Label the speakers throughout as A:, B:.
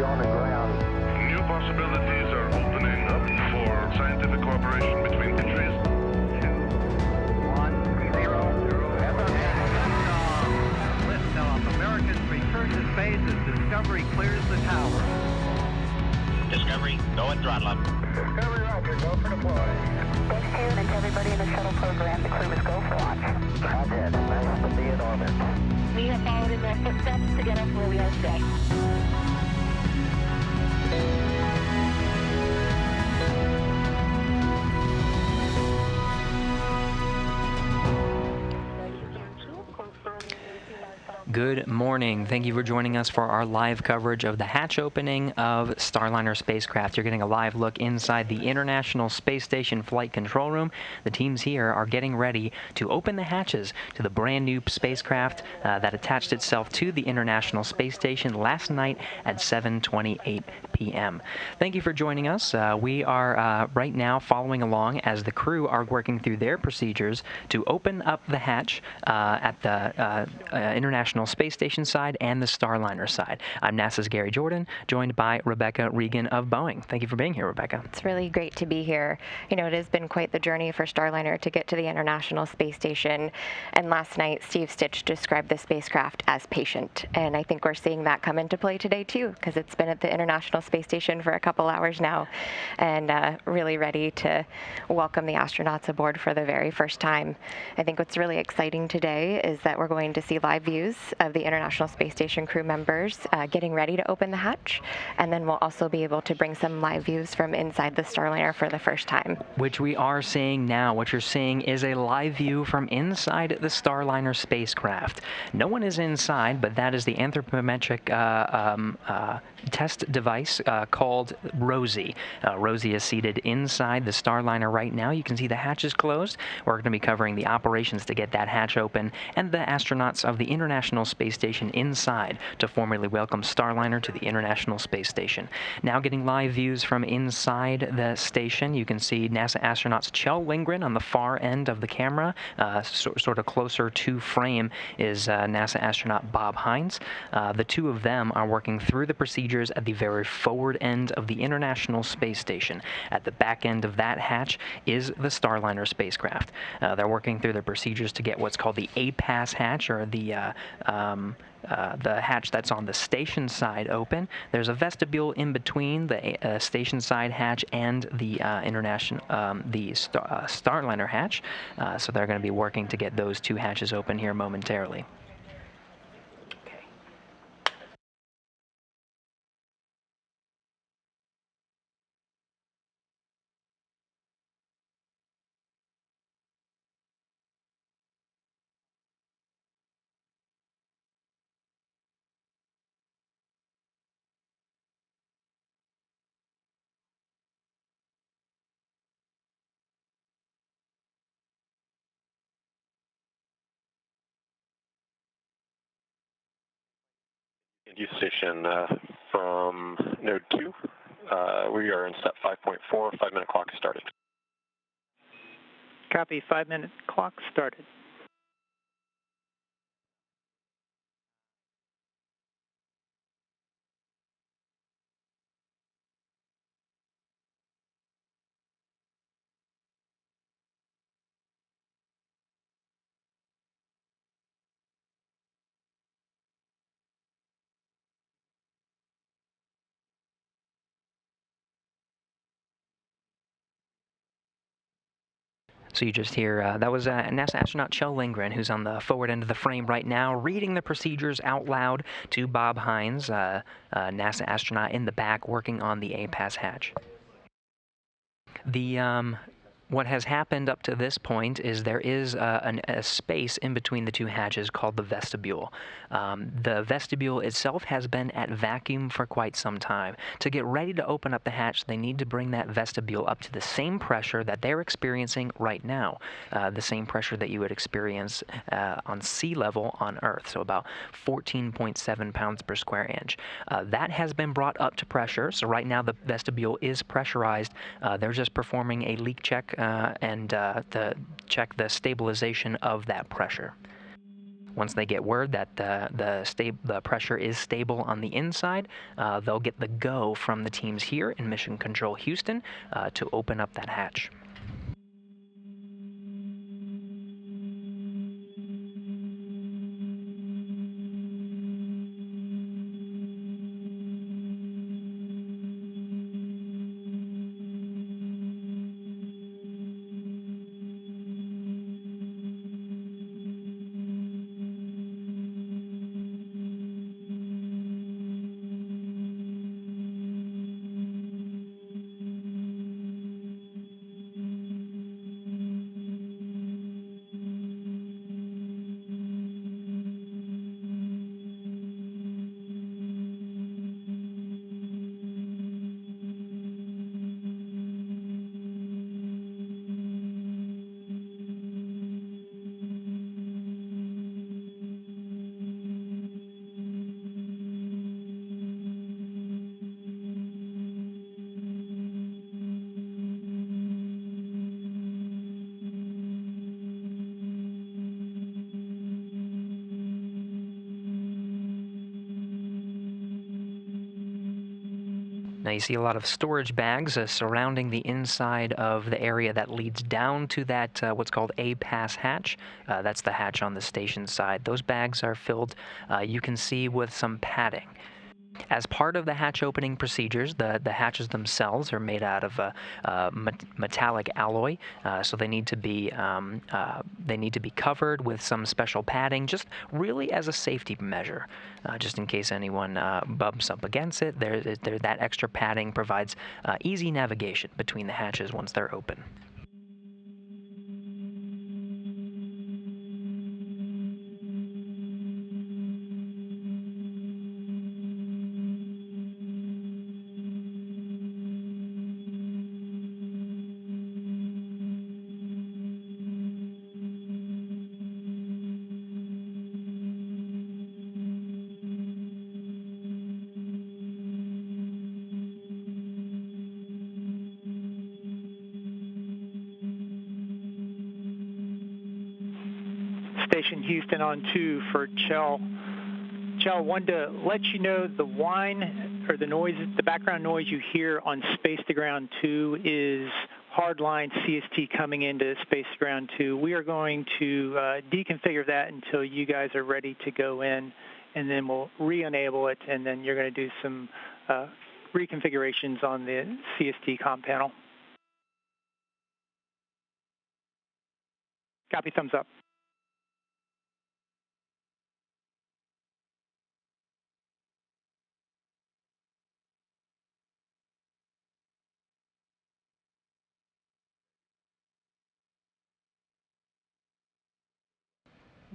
A: New possibilities are opening up for scientific cooperation between countries.
B: 2, 1, 0, 0. Liftoff. Americans return to space as Discovery clears the tower.
C: Discovery, go and throttle up.
A: Discovery, roger, go for deploy.
D: Thanks to you and to everybody in the shuttle program. The crew is go for launch.
B: Roger, nice to be in orbit.
D: We have followed in their footsteps to get us where we are today.
E: Good morning. Thank you for joining us for our live coverage of the hatch opening of Starliner spacecraft. You're getting a live look inside the International Space Station Flight Control Room. The teams here are getting ready to open the hatches to the brand new spacecraft that attached itself to the International Space Station last night at 7:28 p.m. Thank you for joining us. We are right now following along as the crew are working through their procedures to open up the hatch at the International Space Station side and the Starliner side. I'm NASA's Gary Jordan, joined by Rebecca Regan of Boeing. Thank you for being here, Rebecca.
F: It's really great to be here. You know, it has been quite the journey for Starliner to get to the International Space Station. And last night, Steve Stitch described the spacecraft as patient. And I think we're seeing that come into play today, too, because it's been at the International Space Station for a couple hours now and really ready to welcome the astronauts aboard for the very first time. I think what's really exciting today is that we're going to see live views of the International Space Station crew members getting ready to open the hatch, and then we'll also be able to bring some live views from inside the Starliner for the first time.
E: Which we are seeing now. What you're seeing is a live view from inside the Starliner spacecraft. No one is inside, but that is the anthropometric test device called Rosie. Rosie is seated inside the Starliner right now. You can see the hatch is closed. We're going to be covering the operations to get that hatch open and the astronauts of the International Space Station inside to formally welcome Starliner to the International Space Station. Now getting live views from inside the station. You can see NASA astronauts Kjell Lindgren on the far end of the camera. Sort of closer to frame is NASA astronaut Bob Hines. The two of them are working through the procedures at the very forward end of the International Space Station. At the back end of that hatch is the Starliner spacecraft. They're working through the procedures to get what's called the A-Pass hatch, or the hatch that's on the station side open. There's a vestibule in between the station side hatch and the Starliner hatch. So they're going to be working to get those two hatches open here momentarily.
G: Use station from node 2. We are in step 5.4. 5-minute clock started.
H: Copy. 5-minute clock started.
E: So you just hear, that was NASA astronaut Kjell Lindgren, who's on the forward end of the frame right now, reading the procedures out loud to Bob Hines, NASA astronaut in the back working on the A-Pass hatch. What has happened up to this point is there is a space in between the two hatches called the vestibule. The vestibule itself has been at vacuum for quite some time. To get ready to open up the hatch, they need to bring that vestibule up to the same pressure that they're experiencing right now, the same pressure that you would experience on sea level on Earth, so about 14.7 pounds per square inch. That has been brought up to pressure, so right now the vestibule is pressurized. They're just performing a leak check and to check the stabilization of that pressure. Once they get word that the pressure is stable on the inside, they'll get the go from the teams here in Mission Control Houston to open up that hatch. Now you see a lot of storage bags surrounding the inside of the area that leads down to that what's called a pass hatch. That's the hatch on the station side. Those bags are filled, you can see, with some padding. As part of the hatch opening procedures, the hatches themselves are made out of metallic alloy, so they need to be covered with some special padding, just really as a safety measure, just in case anyone bumps up against it. That extra padding provides easy navigation between the hatches once they're open.
H: Station Houston on 2 for Kjell. Kjell, wanted to let you know the whine or the noise, the background noise you hear on Space to Ground 2 is hardline CST coming into Space to Ground 2. We are going to deconfigure that until you guys are ready to go in, and then we'll re-enable it, and then you're going to do some reconfigurations on the CST comm panel. Copy, thumbs up.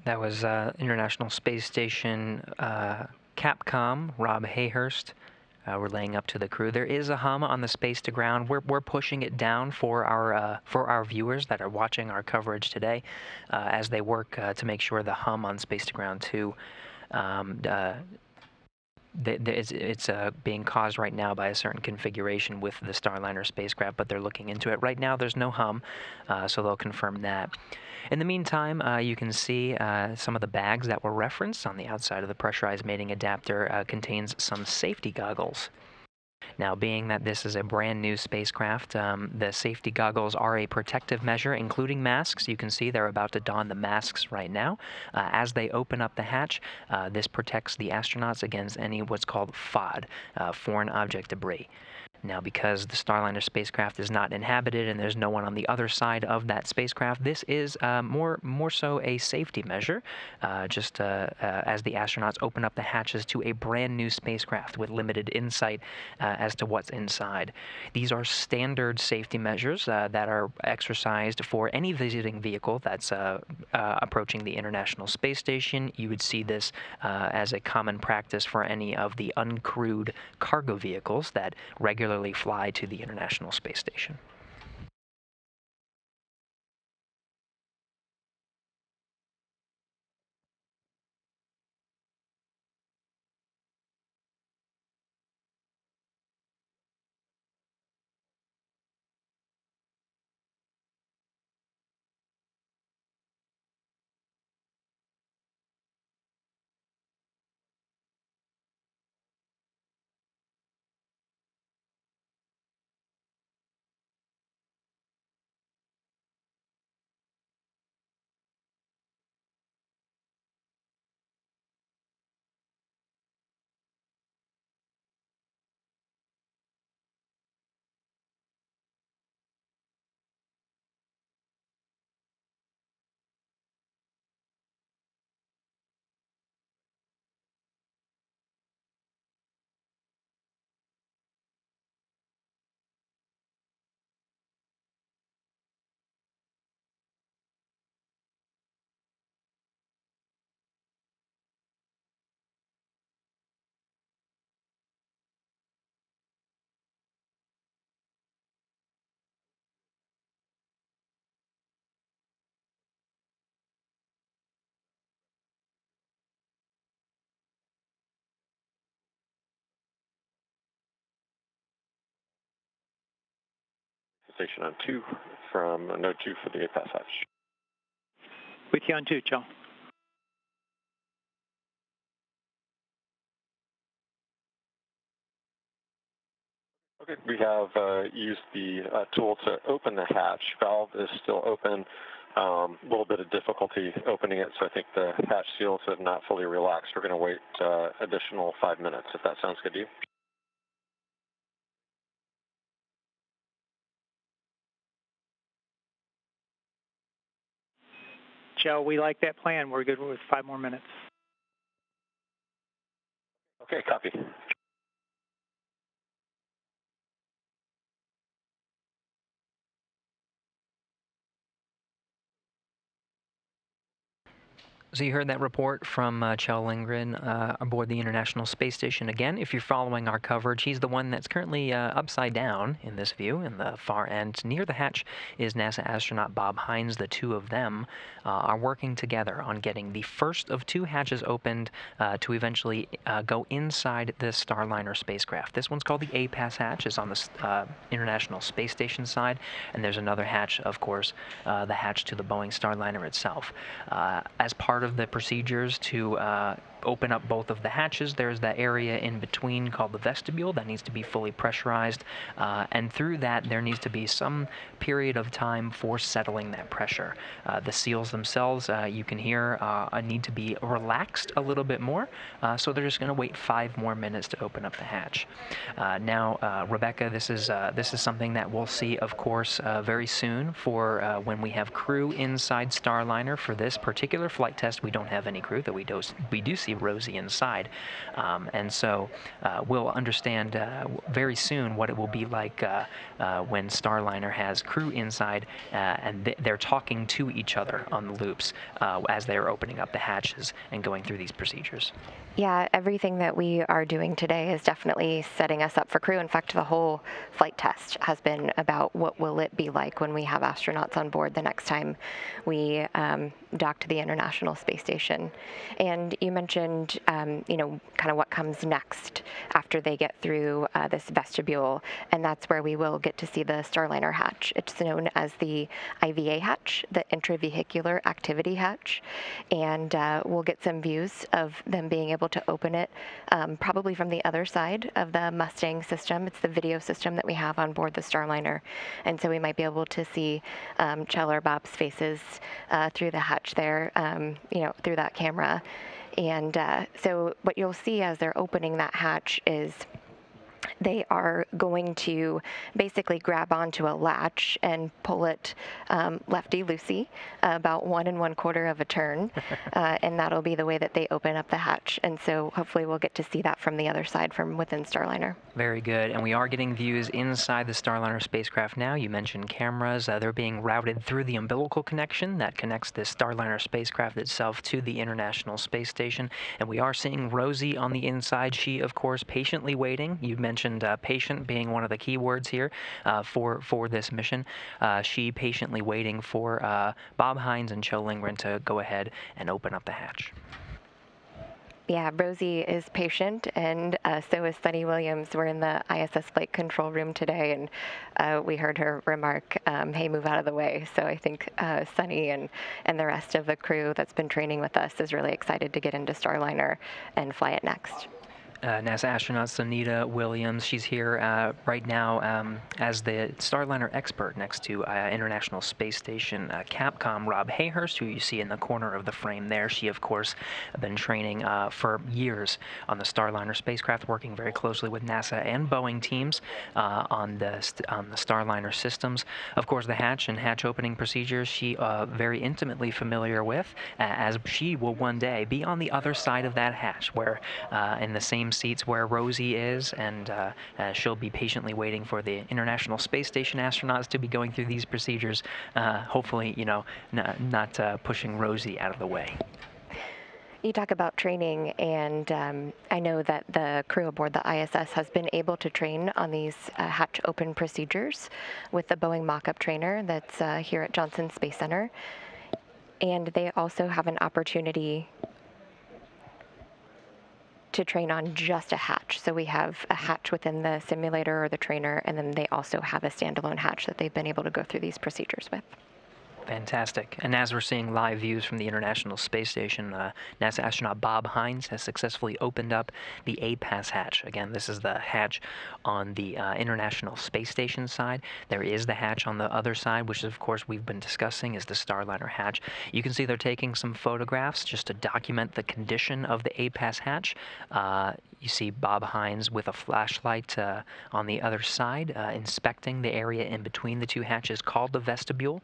E: That was International Space Station Capcom, Rob Hayhurst. We're laying up to the crew. There is a hum on the Space to Ground. We're pushing it down for our viewers that are watching our coverage today, as they work to make sure the hum on Space to Ground 2 it's being caused right now by a certain configuration with the Starliner spacecraft, but they're looking into it. Right now there's no hum, so they'll confirm that. In the meantime, you can see some of the bags that were referenced on the outside of the pressurized mating adapter contains some safety goggles. Now, being that this is a brand new spacecraft, the safety goggles are a protective measure, including masks. You can see they're about to don the masks right now. As they open up the hatch, this protects the astronauts against any what's called FOD, foreign object debris. Now, because the Starliner spacecraft is not inhabited and there's no one on the other side of that spacecraft, this is more so a safety measure, just as the astronauts open up the hatches to a brand new spacecraft with limited insight as to what's inside. These are standard safety measures that are exercised for any visiting vehicle that's approaching the International Space Station. You would see this as a common practice for any of the uncrewed cargo vehicles that regularly fly to the International Space Station.
G: station on 2 from node 2 for the A-pass hatch.
H: With you on 2, Kjell.
G: Okay, we have used the tool to open the hatch. Valve is still open. A little bit of difficulty opening it, so I think the hatch seals have not fully relaxed. We're going to wait additional 5 minutes, if that sounds good to you.
H: Kjell, we like that plan. We're good with 5 more minutes.
G: Okay, copy.
E: So you heard that report from Kjell Lindgren aboard the International Space Station. Again, if you're following our coverage, he's the one that's currently upside down in this view. In the far end near the hatch is NASA astronaut Bob Hines. The two of them are working together on getting the first of 2 hatches opened to eventually go inside the Starliner spacecraft. This one's called the A-pass hatch. It's on the International Space Station side. And there's another hatch, of course, the hatch to the Boeing Starliner itself. As part of the procedures to open up both of the hatches, there's that area in between called the vestibule that needs to be fully pressurized, and through that there needs to be some period of time for settling that pressure. The seals themselves, you can hear, need to be relaxed a little bit more, so they're just going to wait 5 more minutes to open up the hatch. Now, Rebecca, this is something that we'll see, of course, very soon for when we have crew inside Starliner. For this particular flight test, we don't have any crew, though we do see Rosie inside, and so we'll understand very soon what it will be like when Starliner has crew inside and they're talking to each other on the loops as they're opening up the hatches and going through these procedures.
F: Yeah, everything that we are doing today is definitely setting us up for crew. In fact, the whole flight test has been about what will it be like when we have astronauts on board the next time we dock to the International Space Station. And you mentioned, kind of what comes next after they get through this vestibule, and that's where we will get to see the Starliner hatch. It's known as the IVA hatch, the intravehicular activity hatch, and we'll get some views of them being able to open it, probably from the other side of the Mustang system. It's the video system that we have on board the Starliner, and so we might be able to see Kjell or Bob's faces through the hatch there, through that camera. And so what you'll see as they're opening that hatch is they are going to basically grab onto a latch and pull it lefty-loosey, about 1 1/4 of a turn, and that'll be the way that they open up the hatch. And so hopefully we'll get to see that from the other side, from within Starliner.
E: Very good. And we are getting views inside the Starliner spacecraft now. You mentioned cameras. They're being routed through the umbilical connection that connects the Starliner spacecraft itself to the International Space Station. And we are seeing Rosie on the inside. She, of course, patiently waiting. You mentioned patient being one of the key words here for this mission. She patiently waiting for Bob Hines and Kjell Lindgren to go ahead and open up the hatch.
F: Yeah, Rosie is patient, and so is Sunny Williams. We're in the ISS flight control room today, and we heard her remark, hey, move out of the way. So I think Sunny and the rest of the crew that's been training with us is really excited to get into Starliner and fly it next.
E: NASA astronaut Sunita Williams, she's here right now as the Starliner expert next to International Space Station Capcom Rob Hayhurst, who you see in the corner of the frame there. She, of course, been training for years on the Starliner spacecraft, working very closely with NASA and Boeing teams on the Starliner systems. Of course, the hatch and hatch opening procedures she very intimately familiar with, as she will one day be on the other side of that hatch, where in the same seats where Rosie is, and she'll be patiently waiting for the International Space Station astronauts to be going through these procedures, hopefully, not pushing Rosie out of the way.
F: You talk about training, and I know that the crew aboard the ISS has been able to train on these hatch open procedures with the Boeing mock-up trainer that's here at Johnson Space Center. And they also have an opportunity to train on just a hatch. So we have a hatch within the simulator or the trainer, and then they also have a standalone hatch that they've been able to go through these procedures with.
E: Fantastic. And as we're seeing live views from the International Space Station, NASA astronaut Bob Hines has successfully opened up the APAS hatch. Again, this is the hatch on the International Space Station side. There is the hatch on the other side, which of course we've been discussing is the Starliner hatch. You can see they're taking some photographs just to document the condition of the APAS hatch. You see Bob Hines with a flashlight on the other side, inspecting the area in between the two hatches called the vestibule.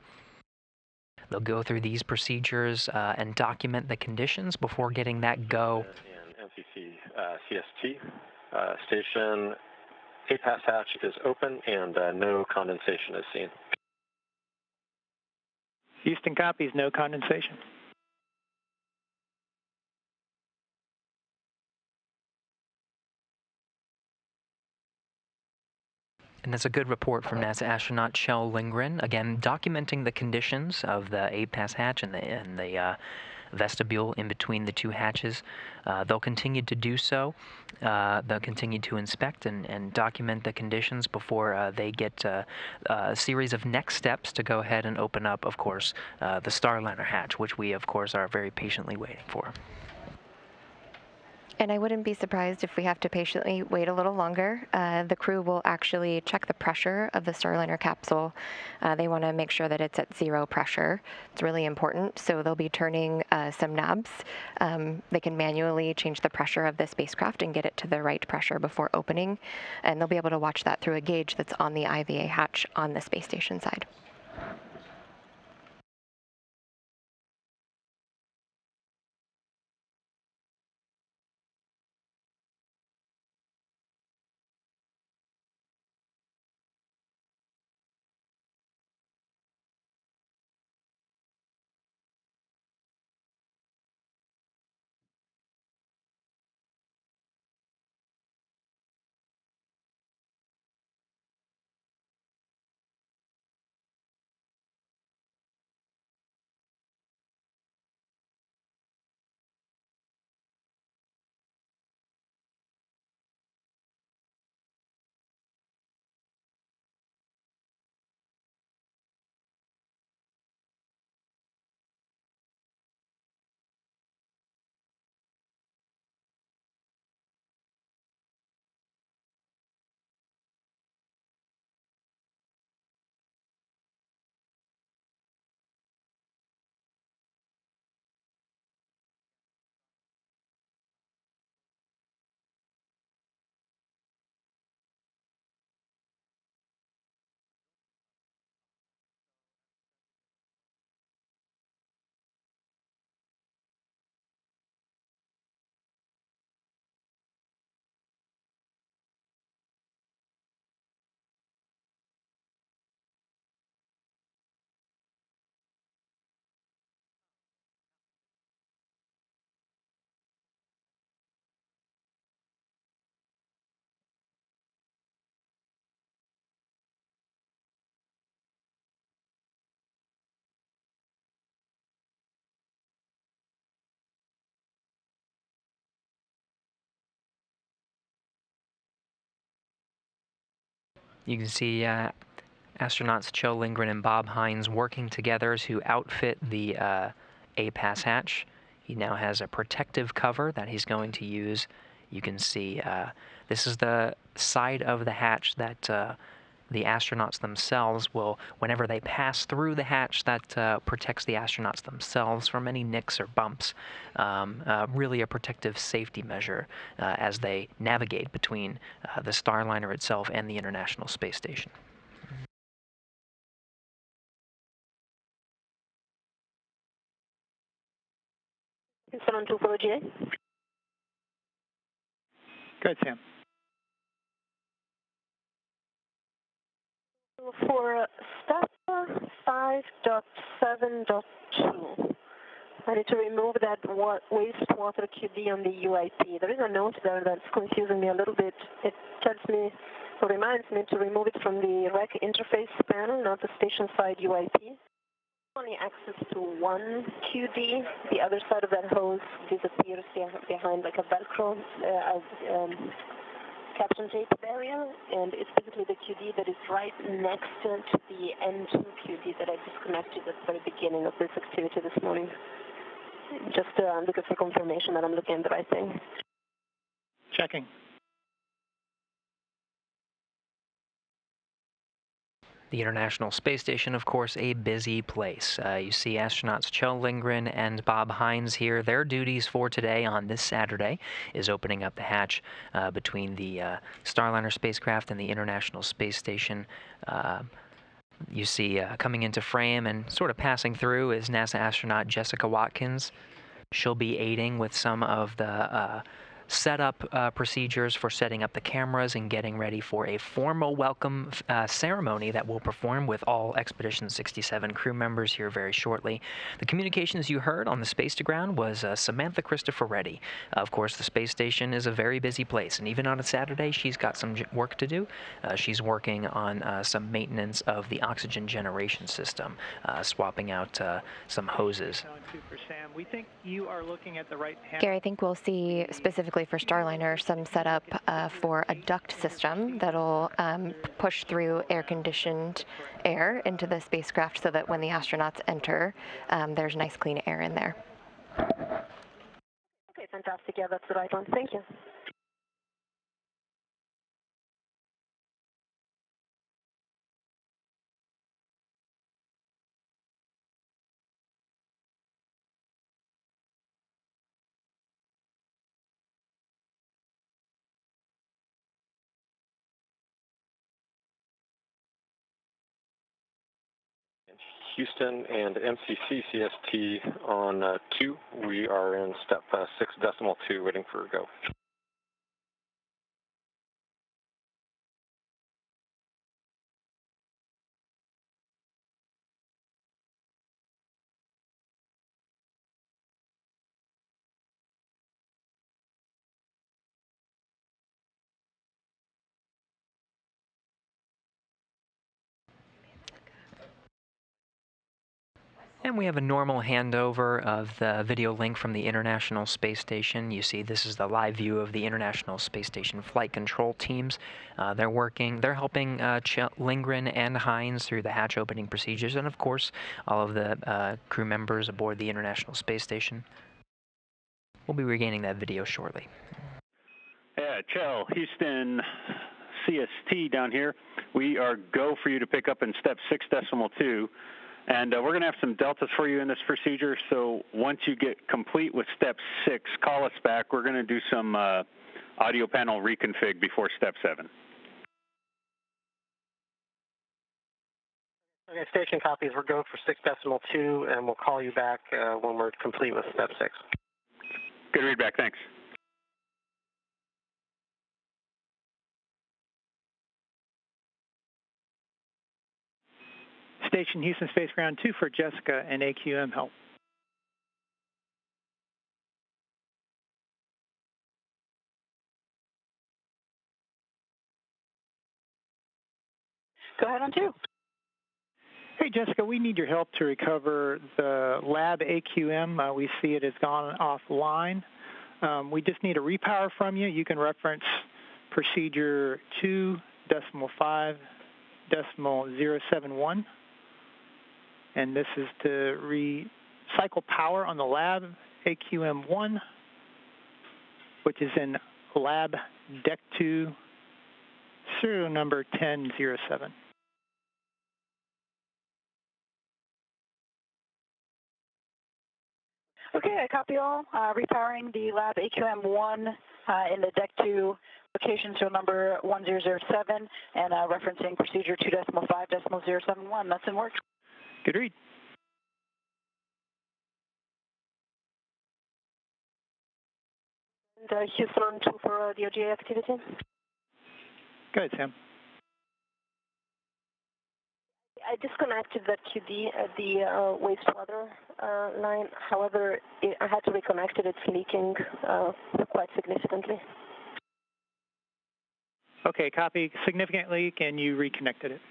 E: They'll go through these procedures and document the conditions before getting that go.
G: In NCC CST station, APAS hatch is open and no condensation is seen.
H: Houston copies, no condensation.
E: And that's a good report from NASA astronaut Kjell Lindgren, again documenting the conditions of the APAS hatch and the vestibule in between the two hatches. They'll continue to do so. They'll continue to inspect and document the conditions before they get a series of next steps to go ahead and open up, of course, the Starliner hatch, which we, of course, are very patiently waiting for.
F: And I wouldn't be surprised if we have to patiently wait a little longer. The crew will actually check the pressure of the Starliner capsule. They want to make sure that it's at 0 pressure. It's really important. So they'll be turning some knobs. They can manually change the pressure of the spacecraft and get it to the right pressure before opening. And they'll be able to watch that through a gauge that's on the IVA hatch on the space station side.
E: You can see astronauts Kjell Lindgren and Bob Hines working together to outfit the APAS hatch. He now has a protective cover that he's going to use. You can see this is the side of the hatch that the astronauts themselves will, whenever they pass through the hatch, that protects the astronauts themselves from any nicks or bumps. Really a protective safety measure as they navigate between the Starliner itself and the International Space Station.
D: Houston 240GA.
H: Go ahead, Sam.
D: For STAFA 5.7.2, I need to remove that wastewater QD on the UIP. There is a note there that's confusing me a little bit. It tells me, or reminds me to remove it from the REC interface panel, not the station side UIP. only access to one QD. The other side of that hose disappears behind like a Velcro caption tape barrier, and it's basically the QD that is right next to the N2 QD that I disconnected at the very beginning of this activity this morning. Just looking for confirmation that I'm looking at the right thing.
H: Checking.
E: The International Space Station, of course, a busy place. You see astronauts Kjell Lindgren and Bob Hines here. Their duties for today on this Saturday is opening up the hatch between the Starliner spacecraft and the International Space Station. You see coming into frame and sort of passing through is NASA astronaut Jessica Watkins. She'll be aiding with some of the setup procedures for setting up the cameras and getting ready for a formal welcome ceremony that we'll perform with all Expedition 67 crew members here very shortly. The communications you heard on the space to ground was Samantha Cristoforetti. Of course, the space station is a very busy place, and even on a Saturday, she's got some work to do. She's working on some maintenance of the oxygen generation system, swapping out some hoses.
H: We think you are looking at the right hand.
F: Gary, I think we'll see specifically for Starliner some setup for a duct system that'll push through air-conditioned air into the spacecraft so that when the astronauts enter, there's nice clean air in there.
D: Okay, fantastic. Yeah, that's the right one. Thank you.
G: Houston and MCC CST on 2. We are in step 6.2, waiting for a go.
E: And we have a normal handover of the video link from the International Space Station. You see this is the live view of the International Space Station flight control teams. They're helping Kjell Lindgren and Hines through the hatch opening procedures, and of course, all of the crew members aboard the International Space Station. We'll be regaining that video shortly.
I: Yeah, Kjell, Houston, CST down here. We are go for you to pick up in step 6.2. And we're going to have some deltas for you in this procedure, so once you get complete with step 6, call us back. We're going to do some audio panel reconfig before step 7.
G: Okay, station copies. We're go for 6.2, and we'll call you back when we're complete with step 6.
I: Good readback, thanks.
H: Station Houston Space Ground 2 for Jessica and AQM help.
D: Go ahead on 2.
H: Hey, Jessica, we need your help to recover the lab AQM. We see it has gone offline. We just need a repower from you. You can reference procedure 2.5.071. And this is to recycle power on the lab AQM1, which is in lab deck 2, serial number 1007.
D: Okay, I copy all. Repowering the lab AQM1 in the deck 2 location serial number 1007 and referencing procedure 2.5.071. That's in work.
H: Good read.
D: And Houston on 2 for DOJ activity.
H: Go ahead, Sam.
D: I disconnected that QD at the wastewater line. However, I had to reconnect it. It's leaking quite significantly.
H: Okay, copy. Significant leak, and you reconnected it.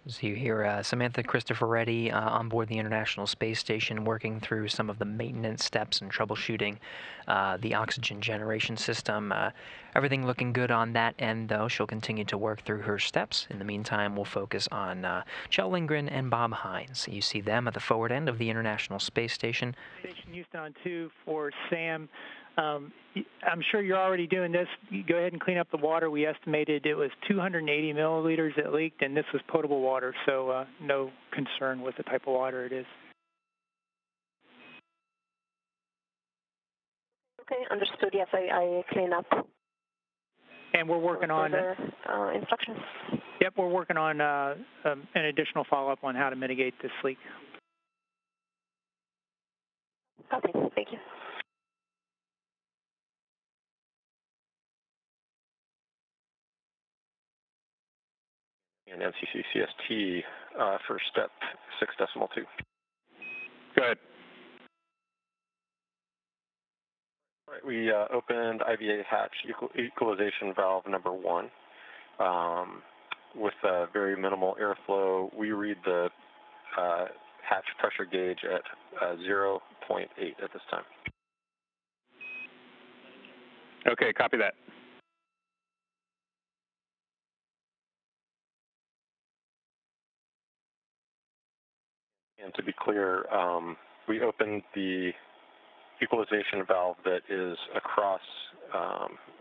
E: So you hear Samantha Cristoforetti on board the International Space Station working through some of the maintenance steps and troubleshooting the oxygen generation system. Everything looking good on that end, though. She'll continue to work through her steps. In the meantime, we'll focus on Kjell Lindgren and Bob Hines. You see them at the forward end of the International Space Station.
H: Station Houston on 2 for Sam. I'm sure you're already doing this. You go ahead and clean up the water. We estimated it was 280 milliliters that leaked, and this was potable water, so no concern with the type of water it is.
D: Okay, understood. Yes, I clean up.
H: And we're working on
D: instructions.
H: Yep, we're working on an additional follow-up on how to mitigate this leak.
D: Copy. Thank you.
G: And NCC CST for step 6.2.
I: Go ahead.
G: All right, we opened IVA hatch equalization valve number 1 with very minimal airflow. We read the hatch pressure gauge at 0.8 at this time.
I: Okay, copy that.
G: And to be clear, we opened the equalization valve that is across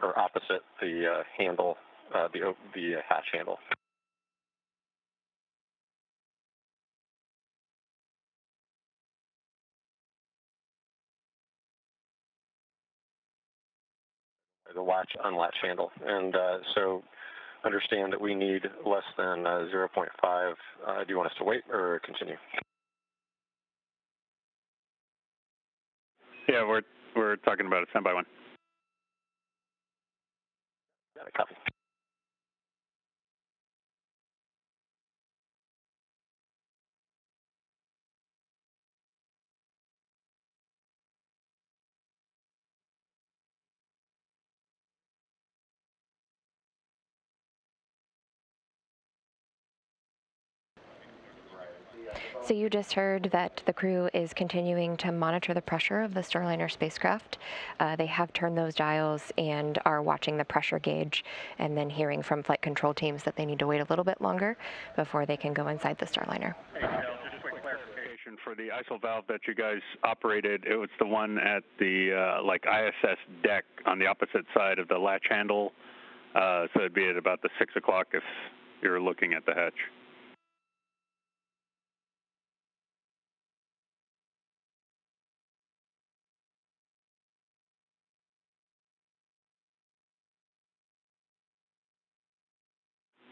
G: or opposite the handle, the hatch handle. The latch unlatch handle, and so understand that we need less than 0.5. Do you want us to wait or continue?
I: Yeah, we're talking about a 10x1.
G: Got it, copy.
F: So you just heard that the crew is continuing to monitor the pressure of the Starliner spacecraft. They have turned those dials and are watching the pressure gauge, and then hearing from flight control teams that they need to wait a little bit longer before they can go inside the Starliner.
I: Hey, Kjell, just a quick clarification for the ISO valve that you guys operated. It was the one at the like ISS deck on the opposite side of the latch handle. So it'd be at about the 6 o'clock if you're looking at the hatch.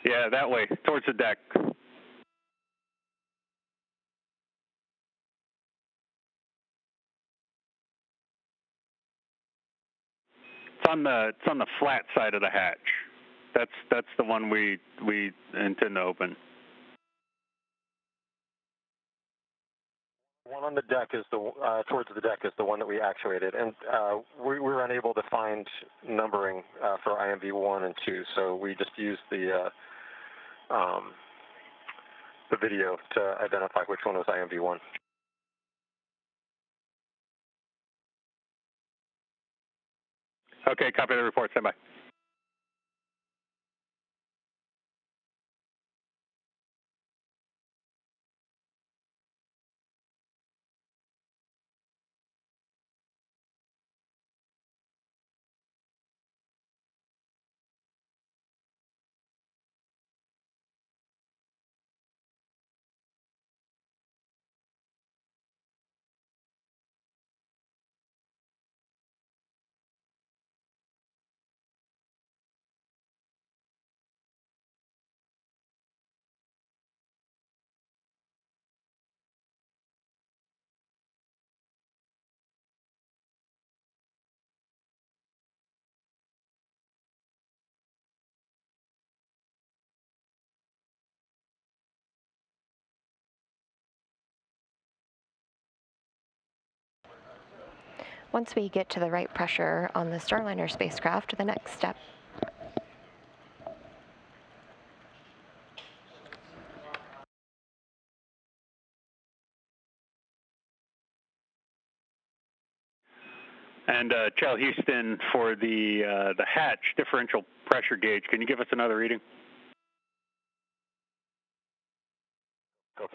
I: Yeah, that way, towards the deck. It's on the flat side of the hatch. That's the one we intend to open.
G: The one on the deck is the towards the deck is the one that we actuated, and we were unable to find numbering for IMV 1 and 2, so we just used the video to identify which one was IMV 1.
I: Okay, copy the report. Stand by.
F: Once we get to the right pressure on the Starliner spacecraft, the next step
I: And Kjell Houston, for the hatch differential pressure gauge, can you give us another reading?
G: Go.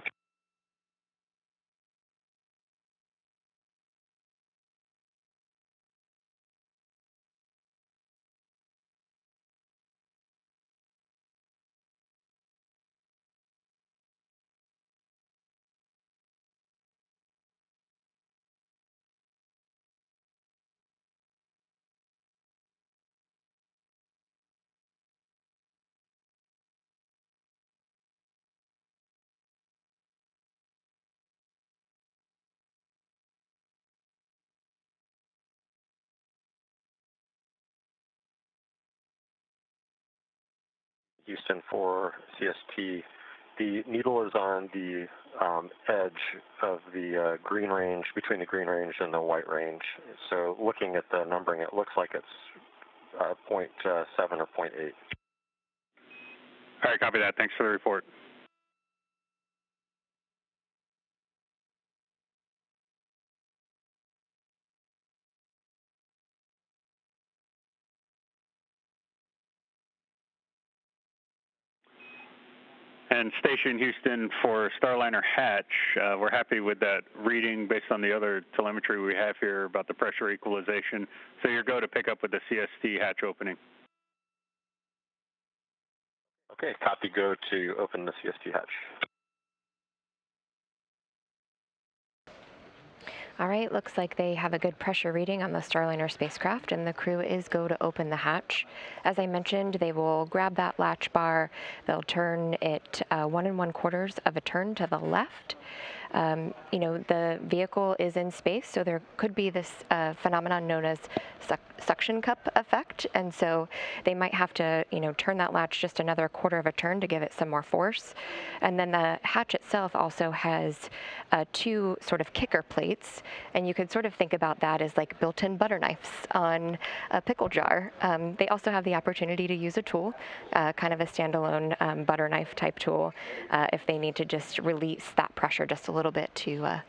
G: Houston for CST. The needle is on the edge of the green range, between the green range and the white range. So looking at the numbering, it looks like it's 0.7 or 0.8.
I: All right, copy that. Thanks for the report. And Station Houston for Starliner hatch, we're happy with that reading based on the other telemetry we have here about the pressure equalization. So you're go to pick up with the CST hatch opening.
G: Okay, copy, go to open the CST hatch.
F: All right, looks like they have a good pressure reading on the Starliner spacecraft, and the crew is go to open the hatch. As I mentioned, they will grab that latch bar. They'll turn it 1 1/4 of a turn to the left. You know, the vehicle is in space, so there could be this phenomenon known as suction cup effect, and so they might have to, you know, turn that latch just another 1/4 of a turn to give it some more force. And then the hatch itself also has 2 sort of kicker plates, and you could sort of think about that as like built-in butter knives on a pickle jar. They also have the opportunity to use a tool, kind of a standalone butter knife type tool, if they need to just release that pressure just a little bit to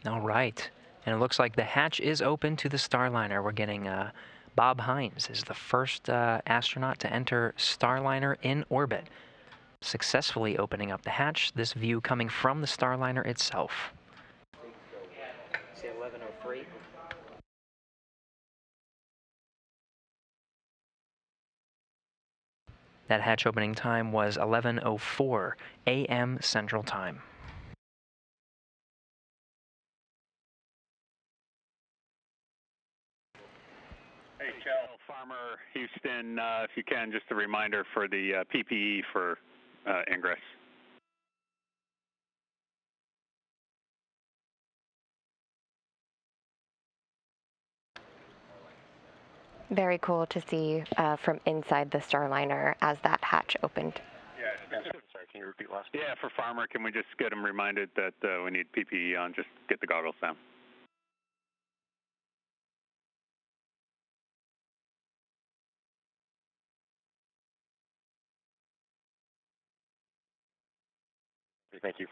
E: All right, and it looks like the hatch is open to the Starliner. We're getting Bob Hines is the first astronaut to enter Starliner in orbit, successfully opening up the hatch. This view coming from the Starliner itself. See 11:03. That hatch opening time was 11:04 a.m. Central Time.
I: Hey, Kjell, Farmer, Houston, if you can, just a reminder for the PPE for ingress.
F: very cool to see from inside the Starliner as that hatch opened.
G: Sorry, can you repeat last?
I: Yeah, for Farmer, can we just get them reminded that we need PPE on? Just get the goggles down.
G: Thank you.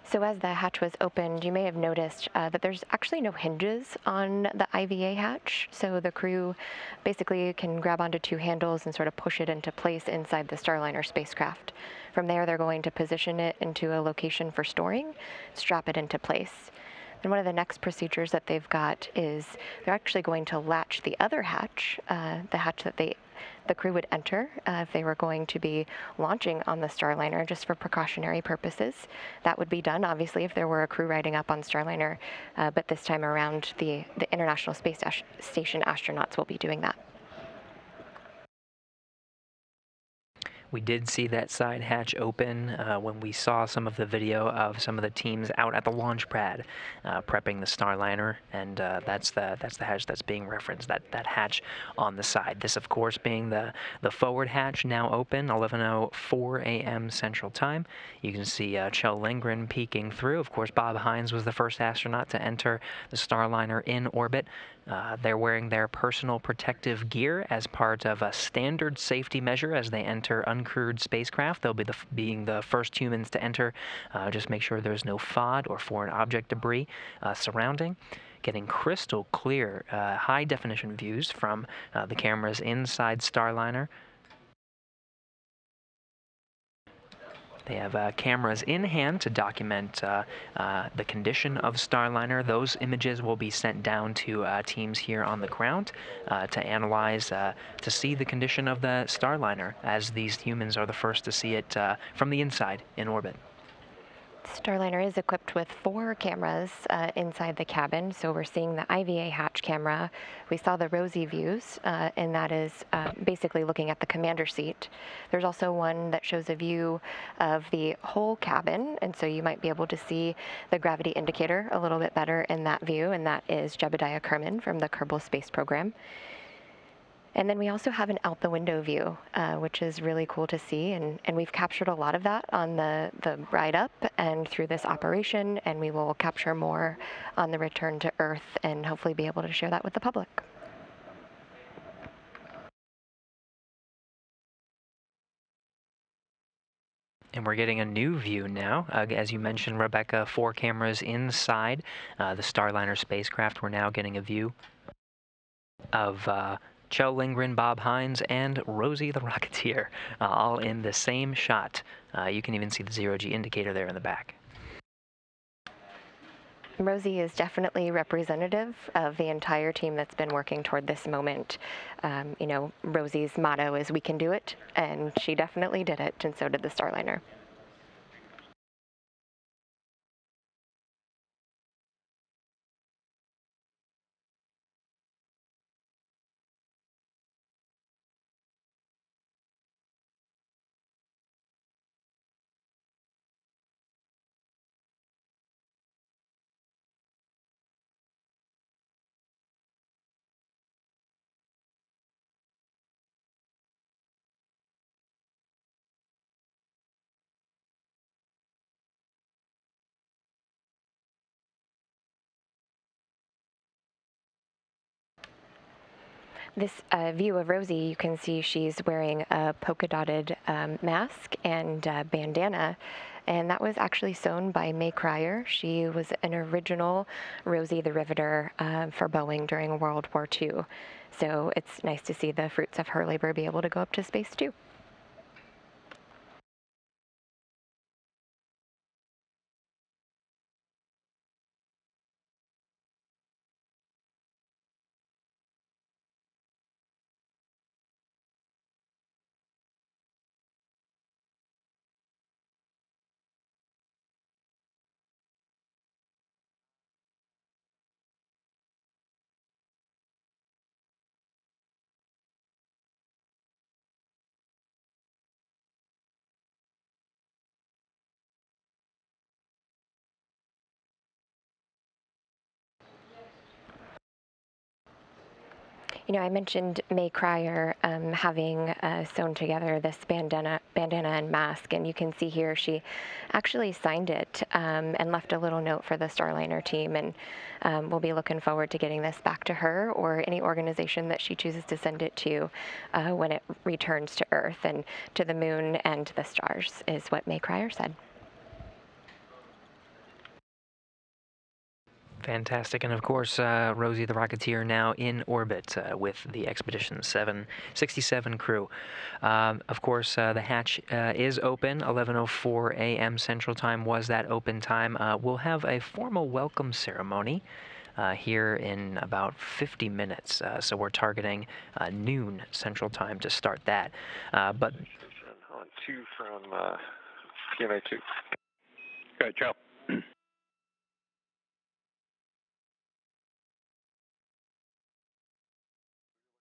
F: So as the hatch was opened, you may have noticed that there's actually no hinges on the IVA hatch. So the crew basically can grab onto 2 handles and sort of push it into place inside the Starliner spacecraft. From there, they're going to position it into a location for storing, strap it into place. And one of the next procedures that they've got is they're actually going to latch the other hatch, the hatch that the crew would enter if they were going to be launching on the Starliner, just for precautionary purposes. That would be done, obviously, if there were a crew riding up on Starliner, but this time around, the International Space Station astronauts will be doing that.
E: We did see that side hatch open when we saw some of the video of some of the teams out at the launch pad prepping the Starliner, and that's the hatch that's being referenced, that hatch on the side. This, of course, being the forward hatch, now open, 11:04 a.m. Central Time. You can see Kjell Lindgren peeking through. Of course, Bob Hines was the first astronaut to enter the Starliner in orbit. They're wearing their personal protective gear as part of a standard safety measure as they enter uncrewed spacecraft. They'll be being the first humans to enter. Just make sure there's no FOD or foreign object debris surrounding. Getting crystal clear, high-definition views from the cameras inside Starliner. They have cameras in hand to document the condition of Starliner. Those images will be sent down to teams here on the ground to analyze, to see the condition of the Starliner, as these humans are the first to see it from the inside in orbit.
F: Starliner is equipped with 4 cameras inside the cabin. So we're seeing the IVA hatch camera. We saw the Rosie views, and that is basically looking at the commander seat. There's also one that shows a view of the whole cabin, and so you might be able to see the gravity indicator a little bit better in that view, and that is Jebediah Kerman from the Kerbal Space Program. And then we also have an out the window view, which is really cool to see. And we've captured a lot of that on the ride up and through this operation, and we will capture more on the return to Earth and hopefully be able to share that with the public.
E: And we're getting a new view now. As you mentioned, Rebecca, 4 cameras inside the Starliner spacecraft. We're now getting a view of Kjell Lindgren, Bob Hines, and Rosie the Rocketeer, all in the same shot. You can even see the zero-G indicator there in the back.
F: Rosie is definitely representative of the entire team that's been working toward this moment. You know, Rosie's motto is "We can do it," and she definitely did it, and so did the Starliner. This view of Rosie, you can see she's wearing a polka-dotted mask and bandana, and that was actually sewn by May Cryer. She was an original Rosie the Riveter for Boeing during World War II. So it's nice to see the fruits of her labor be able to go up to space too. You know, I mentioned May Cryer having sewn together this bandana and mask, and you can see here she actually signed it and left a little note for the Starliner team, and we'll be looking forward to getting this back to her or any organization that she chooses to send it to when it returns to Earth and to the moon and the stars, is what May Cryer said.
E: Fantastic. And of course, Rosie the Rocketeer now in orbit with the Expedition 767 crew. Of course, the hatch is open. 11:04 a.m. Central Time was that open time. We'll have a formal welcome ceremony here in about 50 minutes. So we're targeting noon Central Time to start that. But
G: on 2 from PMA 2.
I: Go ahead, Joe.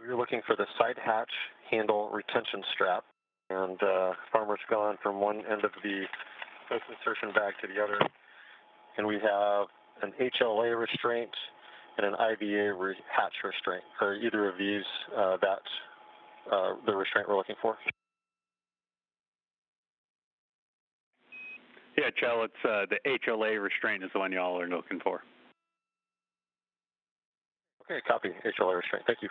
G: We're looking for the side hatch handle retention strap, and farmer's gone from one end of the post insertion bag to the other, and we have an HLA restraint and an IVA hatch restraint. Are either of these the restraint we're looking for?
I: Yeah, Chell, it's the HLA restraint is the one y'all are looking for.
G: Okay, copy. HLA restraint. Thank you.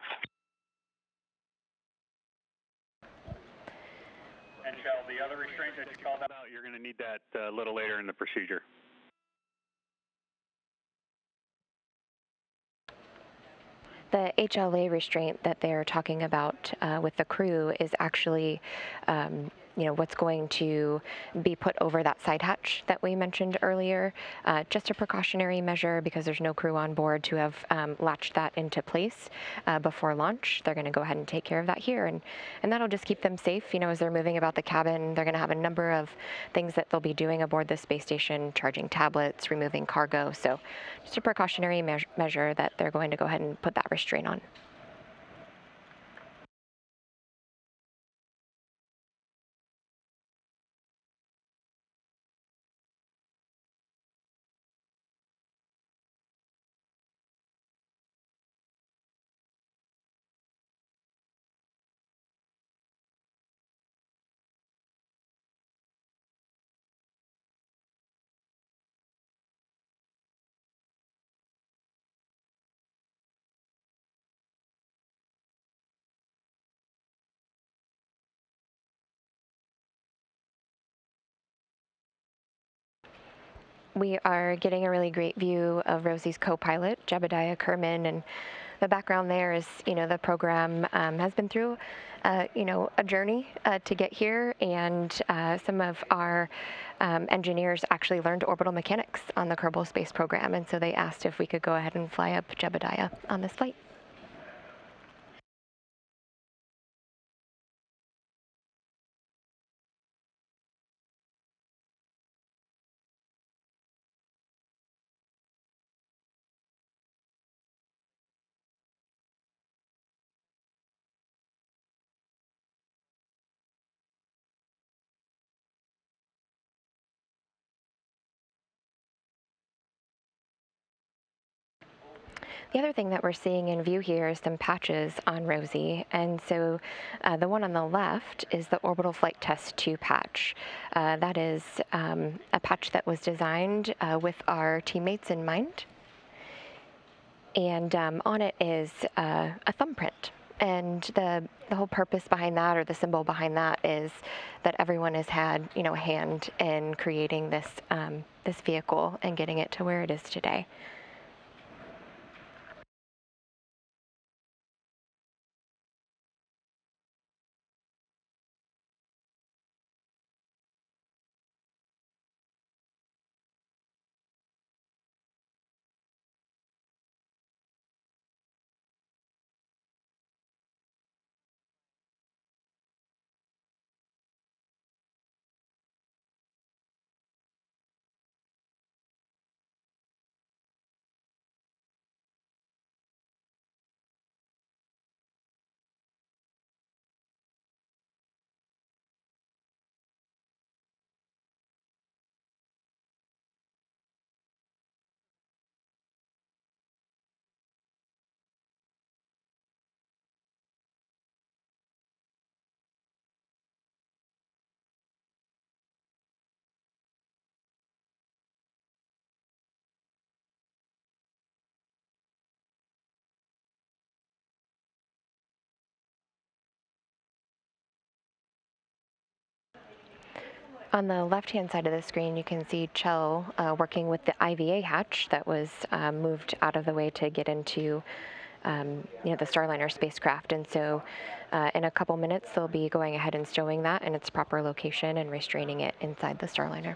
I: And Chell, the other restraint that you called out, you're going to need that a little later in the procedure.
F: The HLA restraint that they're talking about with the crew is actually what's going to be put over that side hatch that we mentioned earlier. Just a precautionary measure because there's no crew on board to have latched that into place before launch. They're going to go ahead and take care of that here, and that'll just keep them safe. As they're moving about the cabin, they're going to have a number of things that they'll be doing aboard the space station, charging tablets, removing cargo. So just a precautionary measure that they're going to go ahead and put that restraint on. We are getting a really great view of Rosie's co-pilot, Jebediah Kerman, and the background there is, the program has been through, a journey to get here, and some of our engineers actually learned orbital mechanics on the Kerbal Space Program, and so they asked if we could go ahead and fly up Jebediah on this flight. The other thing that we're seeing in view here is some patches on Rosie, and so the one on the left is the Orbital Flight Test 2 patch. That is a patch that was designed with our teammates in mind, and on it is a thumbprint. And the whole purpose behind that, or the symbol behind that, is that everyone has had, a hand in creating this this vehicle and getting it to where it is today. On the left-hand side of the screen, you can see Kjell working with the IVA hatch that was moved out of the way to get into the Starliner spacecraft. And so in a couple minutes, they'll be going ahead and stowing that in its proper location and restraining it inside the Starliner.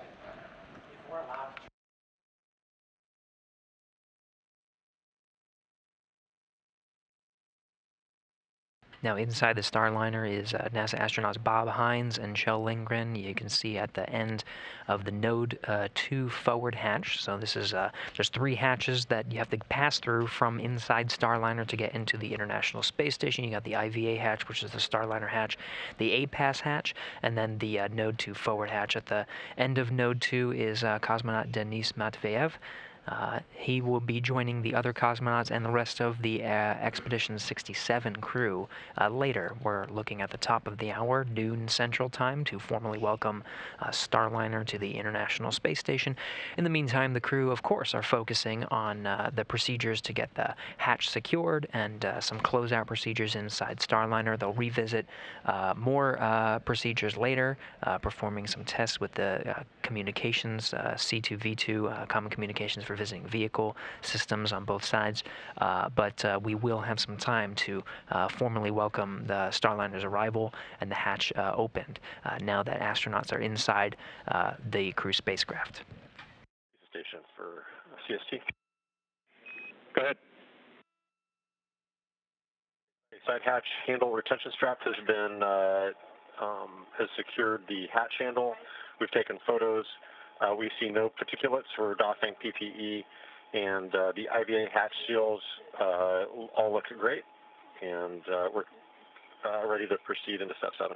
E: Now inside the Starliner is NASA astronauts Bob Hines and Kjell Lindgren. You can see at the end of the Node 2 forward hatch. So this is there's 3 hatches that you have to pass through from inside Starliner to get into the International Space Station. You got the IVA hatch, which is the Starliner hatch, the A-Pass hatch, and then the Node 2 forward hatch. At the end of Node 2 is cosmonaut Denis Matveev. He will be joining the other cosmonauts and the rest of the Expedition 67 crew later. We're looking at the top of the hour, noon Central Time, to formally welcome Starliner to the International Space Station. In the meantime, the crew, of course, are focusing on the procedures to get the hatch secured and some closeout procedures inside Starliner. They'll revisit more procedures later, performing some tests with the communications, C2V2, common communications for visiting vehicle systems on both sides, but we will have some time to formally welcome the Starliner's arrival and the hatch opened now that astronauts are inside the crew spacecraft.
G: Station for CST.
I: Go ahead.
G: Side hatch handle retention strap has been has secured the hatch handle. We've taken photos. We see no particulates for doffing PPE, and the IVA hatch seals all look great, and we're ready to proceed into step 7.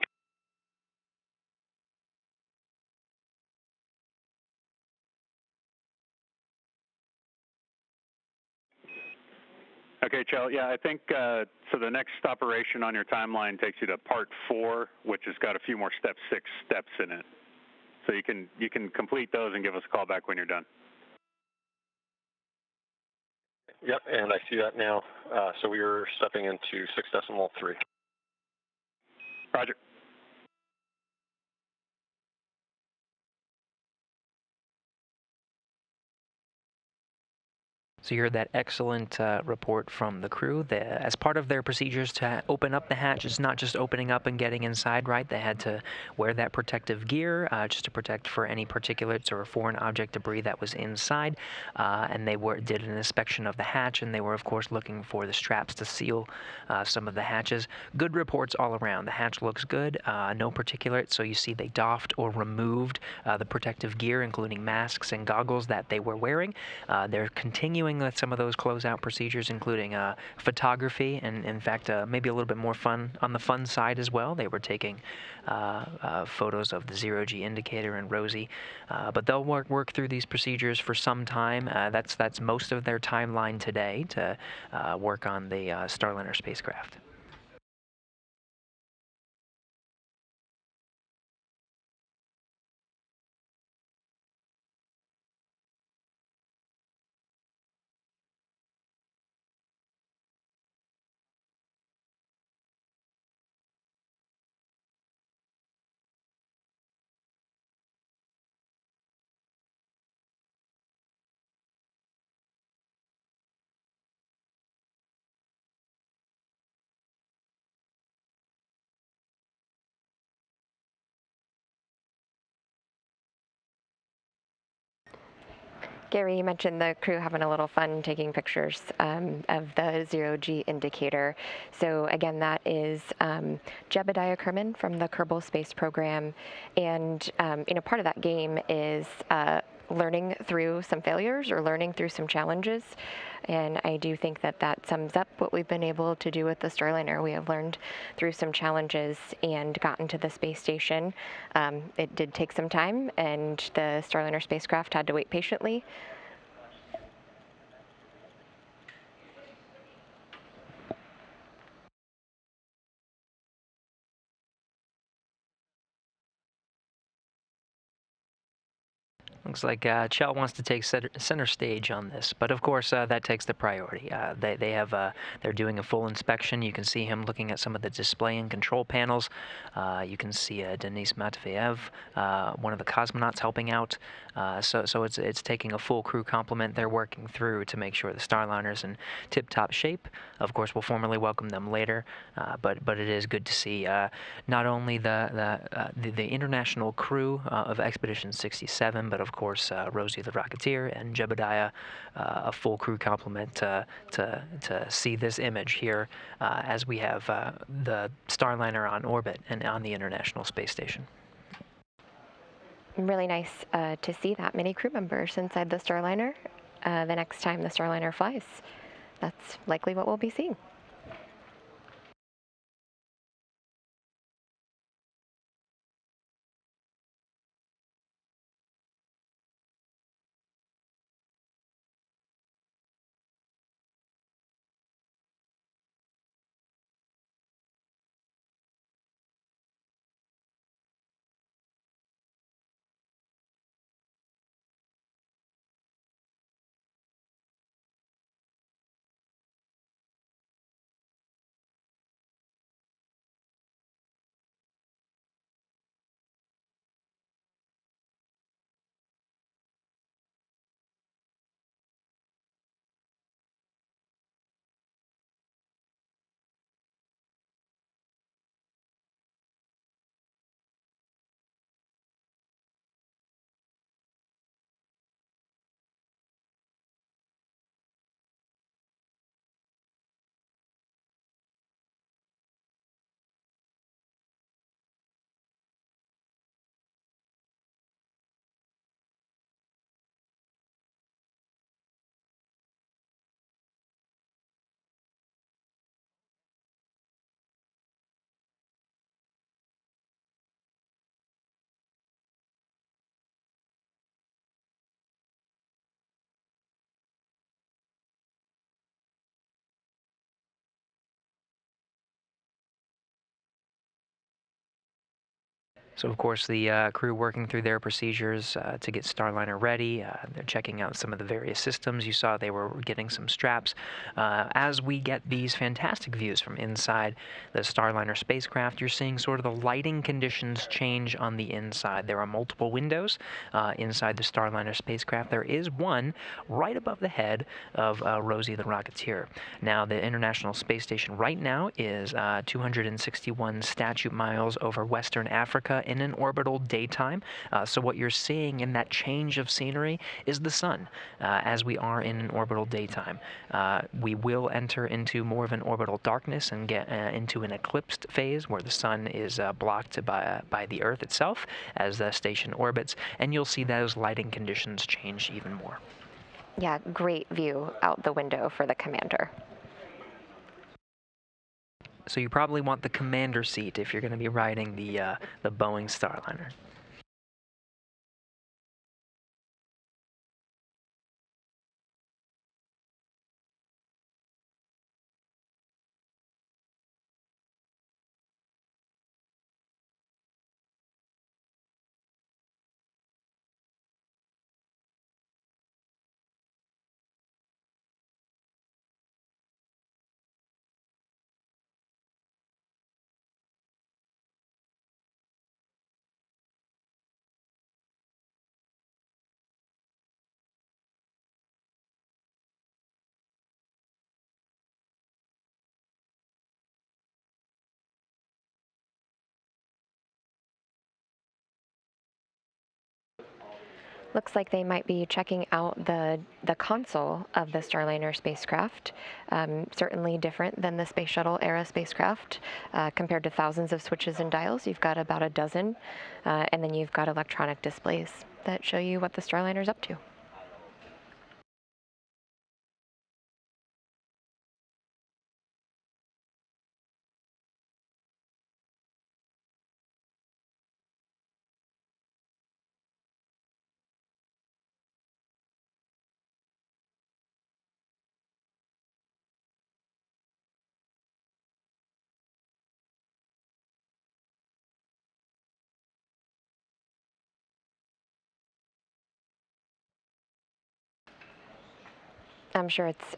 I: Okay, Kjell. Yeah, I think so. The next operation on your timeline takes you to part 4, which has got a few more step 6 steps in it. So you can complete those and give us a call back when you're done.
G: Yep, and I see that now. So we are stepping into 6.3.
I: Roger.
E: So you heard that excellent report from the crew. As part of their procedures to open up the hatch, it's not just opening up and getting inside, right? They had to wear that protective gear just to protect for any particulates or foreign object debris that was inside. And they did an inspection of the hatch, and they were, of course, looking for the straps to seal some of the hatches. Good reports all around. The hatch looks good, no particulates. So you see they doffed or removed the protective gear, including masks and goggles that they were wearing. They're continuing with some of those closeout procedures, including photography, and in fact maybe a little bit more fun on the fun side as well. They were taking photos of the zero-G indicator and Rosie, but they'll work through these procedures for some time. That's most of their timeline today to work on the Starliner spacecraft.
F: Gary, you mentioned the crew having a little fun taking pictures of the zero-G indicator. So again, that is Jebediah Kerman from the Kerbal Space Program, and part of that game is learning through some failures or learning through some challenges. And I do think that that sums up what we've been able to do with the Starliner. We have learned through some challenges and gotten to the space station. It did take some time, and the Starliner spacecraft had to wait patiently.
E: Looks like Kjell wants to take center stage on this, but of course that takes the priority. They're doing a full inspection. You can see him looking at some of the display and control panels. You can see Denis Matveev, one of the cosmonauts, helping out. So it's taking a full crew complement. They're working through to make sure the Starliner's in tip-top shape. Of course, we'll formally welcome them later, but it is good to see not only the international crew of Expedition 67, but of course Rosie the Rocketeer and Jebediah, a full crew complement to see this image here as we have the Starliner on orbit and on the International Space Station.
F: Really nice to see that many crew members inside the Starliner the next time the Starliner flies. That's likely what we'll be seeing.
E: So of course the crew working through their procedures to get Starliner ready. They're checking out some of the various systems. You saw they were getting some straps. As we get these fantastic views from inside the Starliner spacecraft, you're seeing sort of the lighting conditions change on the inside. There are multiple windows inside the Starliner spacecraft. There is one right above the head of Rosie the Rocketeer. Now the International Space Station right now is 261 statute miles over Western Africa in an orbital daytime. So what you're seeing in that change of scenery is the sun as we are in an orbital daytime. We will enter into more of an orbital darkness and get into an eclipsed phase where the sun is blocked by the Earth itself as the station orbits, and you'll see those lighting conditions change even more.
F: Yeah, great view out the window for the commander.
E: So you probably want the commander seat if you're going to be riding the Boeing Starliner.
F: Looks like they might be checking out the console of the Starliner spacecraft. Certainly different than the Space Shuttle era spacecraft. Compared to thousands of switches and dials, you've got about a dozen, and then you've got electronic displays that show you what the Starliner's up to. I'm sure it's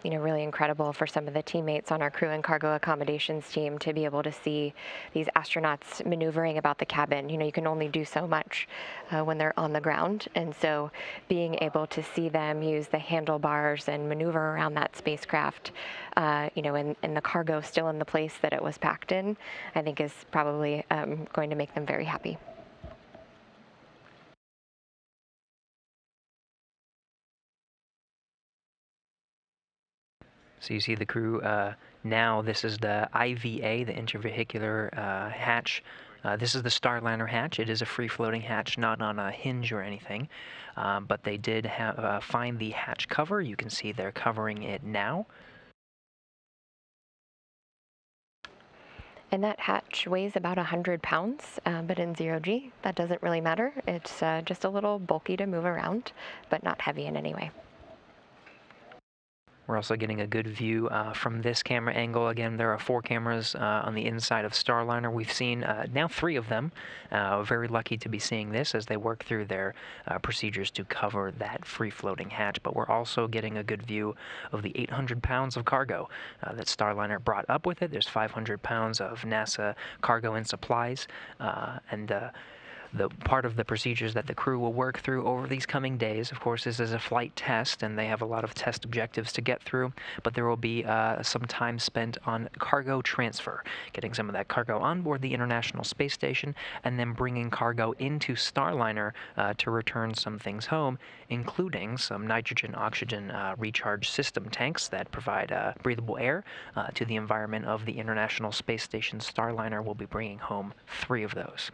F: really incredible for some of the teammates on our crew and cargo accommodations team to be able to see these astronauts maneuvering about the cabin. You can only do so much when they're on the ground, and so being able to see them use the handlebars and maneuver around that spacecraft, and the cargo still in the place that it was packed in, I think is probably going to make them very happy.
E: So you see the crew now. This is the IVA, the intervehicular hatch. This is the Starliner hatch. It is a free-floating hatch, not on a hinge or anything. But they did find the hatch cover. You can see they're covering it now.
F: And that hatch weighs about 100 pounds, but in zero-G, that doesn't really matter. It's just a little bulky to move around, but not heavy in any way.
E: We're also getting a good view from this camera angle. Again, there are 4 cameras on the inside of Starliner. We've seen now 3 of them. Very lucky to be seeing this as they work through their procedures to cover that free-floating hatch. But we're also getting a good view of the 800 pounds of cargo that Starliner brought up with it. There's 500 pounds of NASA cargo and supplies, and the part of the procedures that the crew will work through over these coming days. Of course, this is a flight test, and they have a lot of test objectives to get through, but there will be some time spent on cargo transfer, getting some of that cargo on board the International Space Station, and then bringing cargo into Starliner to return some things home, including some nitrogen-oxygen recharge system tanks that provide breathable air to the environment of the International Space Station. Starliner will be bringing home 3 of those.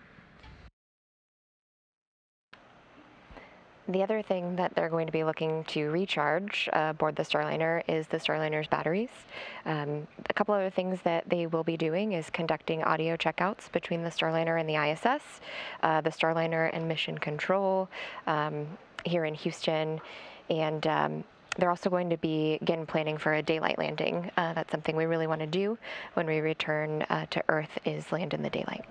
F: The other thing that they're going to be looking to recharge aboard the Starliner is the Starliner's batteries. A couple other things that they will be doing is conducting audio checkouts between the Starliner and the ISS, the Starliner and Mission Control here in Houston, and they're also going to be, again, planning for a daylight landing. That's something we really want to do when we return to Earth, is land in the daylight.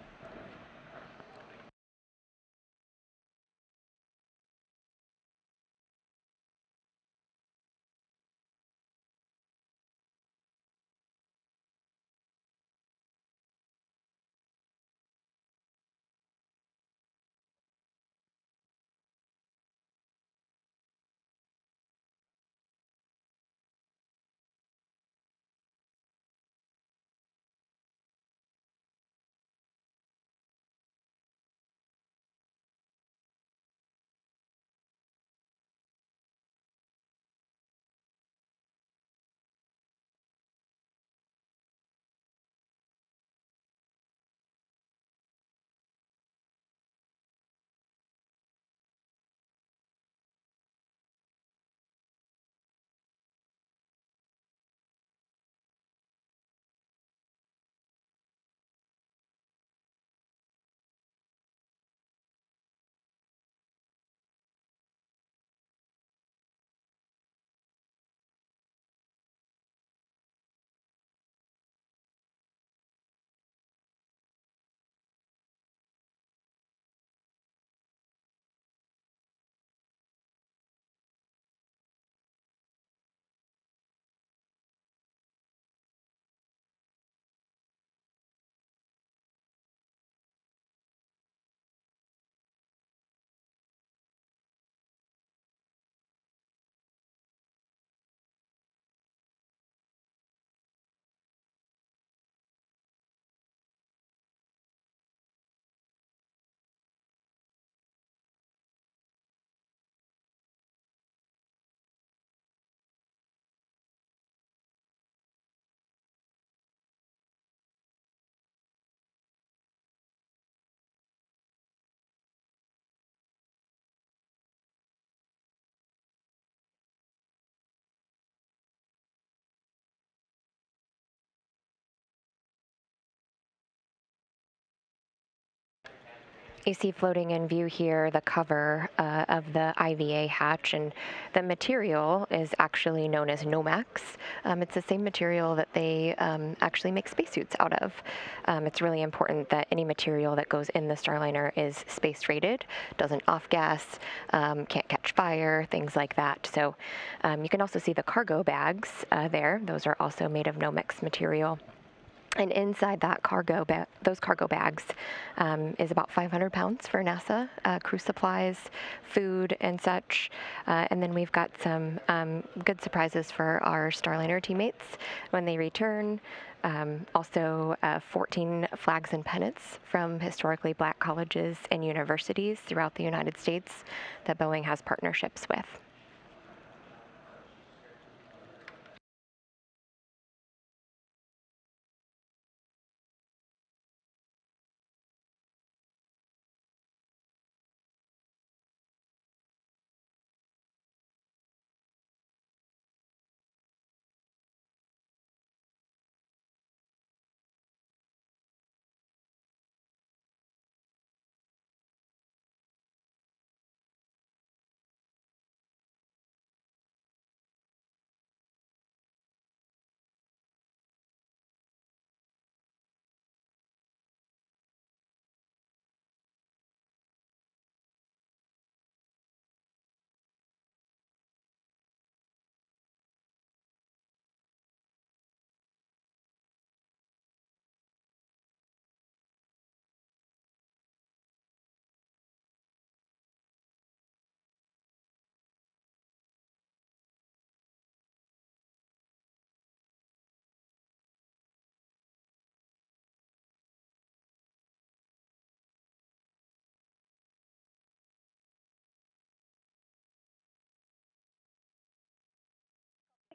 F: You see floating in view here the cover of the IVA hatch, and the material is actually known as Nomex. It's the same material that they actually make spacesuits out of. It's really important that any material that goes in the Starliner is space rated, doesn't off-gas, can't catch fire, things like that. So you can also see the cargo bags there. Those are also made of Nomex material. And inside that those cargo bags is about 500 pounds for NASA, crew supplies, food, and such. And then we've got some good surprises for our Starliner teammates when they return. Also, 14 flags and pennants from historically black colleges and universities throughout the United States that Boeing has partnerships with.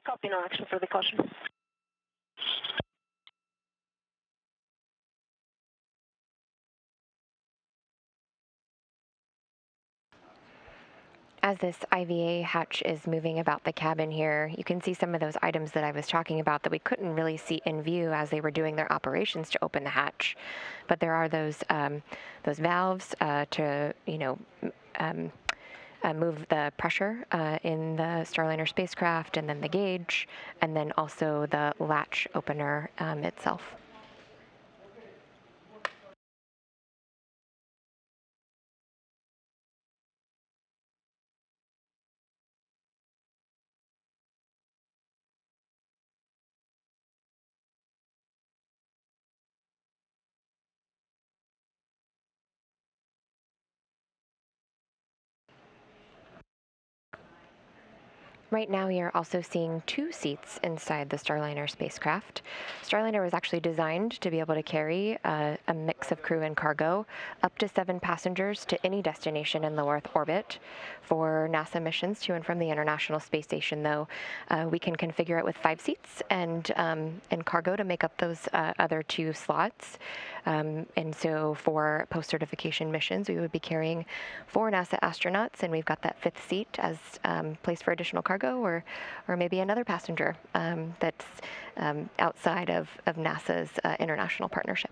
D: Copy, no action for the caution.
F: As this IVA hatch is moving about the cabin here, you can see some of those items that I was talking about that we couldn't really see in view as they were doing their operations to open the hatch. But there are those valves to, move the pressure in the Starliner spacecraft, and then the gauge, and then also the latch opener itself. Right now, you're also seeing 2 seats inside the Starliner spacecraft. Starliner was actually designed to be able to carry a mix of crew and cargo, up to 7 passengers to any destination in low Earth orbit. For NASA missions to and from the International Space Station, though, we can configure it with 5 seats and cargo to make up those other 2 slots. And so for post-certification missions, we would be carrying 4 NASA astronauts, and we've got that 5th seat as place for additional cargo, or maybe another passenger that's outside of NASA's international partnership.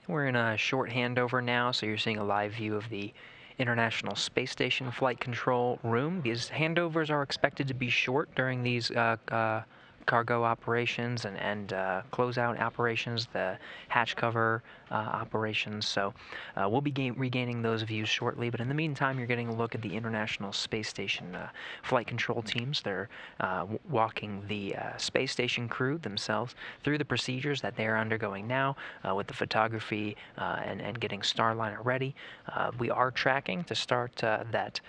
E: We're in a short handover now, so you're seeing a live view of the International Space Station Flight Control Room. These handovers are expected to be short during these cargo operations and closeout operations, the hatch cover operations. So we'll be regaining those views shortly. But in the meantime, you're getting a look at the International Space Station flight control teams. They're walking the space station crew themselves through the procedures that they're undergoing now with the photography and getting Starliner ready. We are tracking to start that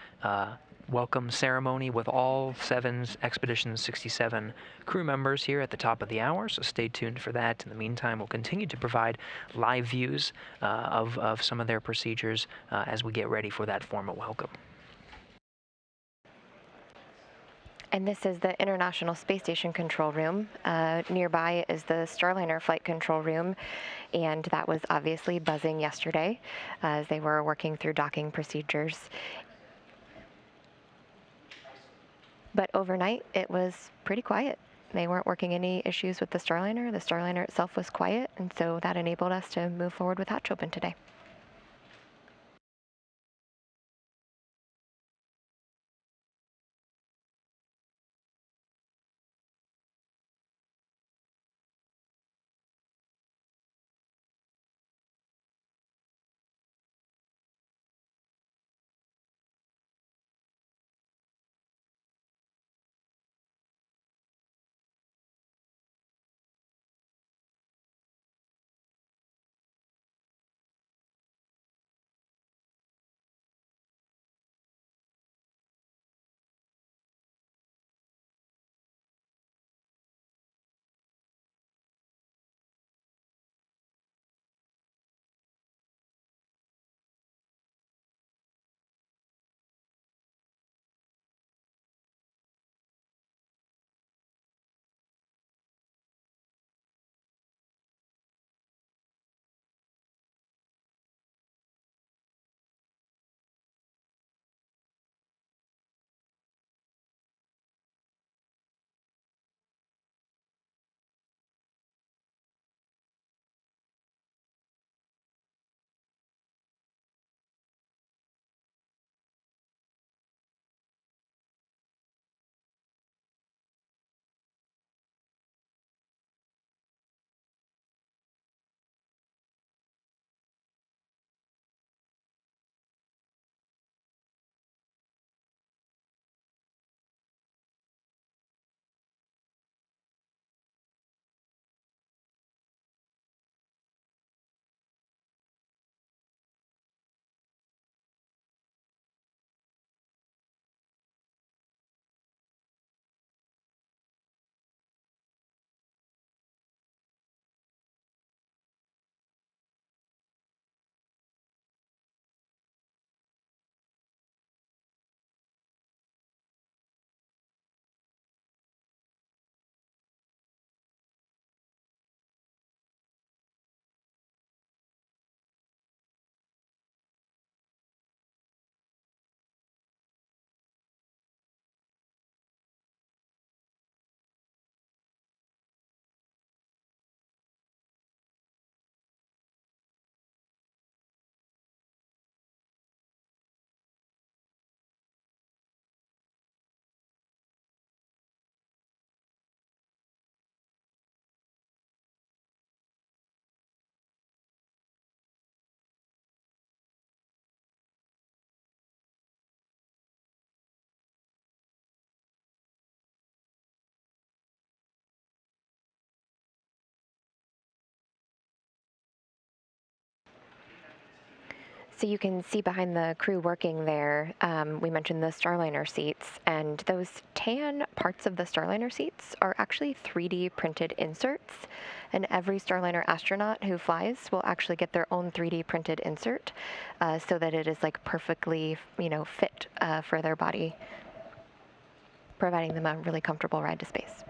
E: welcome ceremony with all 7 Expedition 67 crew members here at the top of the hour, so stay tuned for that. In the meantime, we'll continue to provide live views of some of their procedures as we get ready for that formal welcome.
F: And this is the International Space Station control room. Nearby is the Starliner flight control room, and that was obviously buzzing yesterday as they were working through docking procedures. But overnight, it was pretty quiet. They weren't working any issues with the Starliner. The Starliner itself was quiet, and so that enabled us to move forward with hatch open today. So you can see behind the crew working there, we mentioned the Starliner seats, and those tan parts of the Starliner seats are actually 3D printed inserts, and every Starliner astronaut who flies will actually get their own 3D printed insert so that it is like perfectly, fit for their body, providing them a really comfortable ride to space.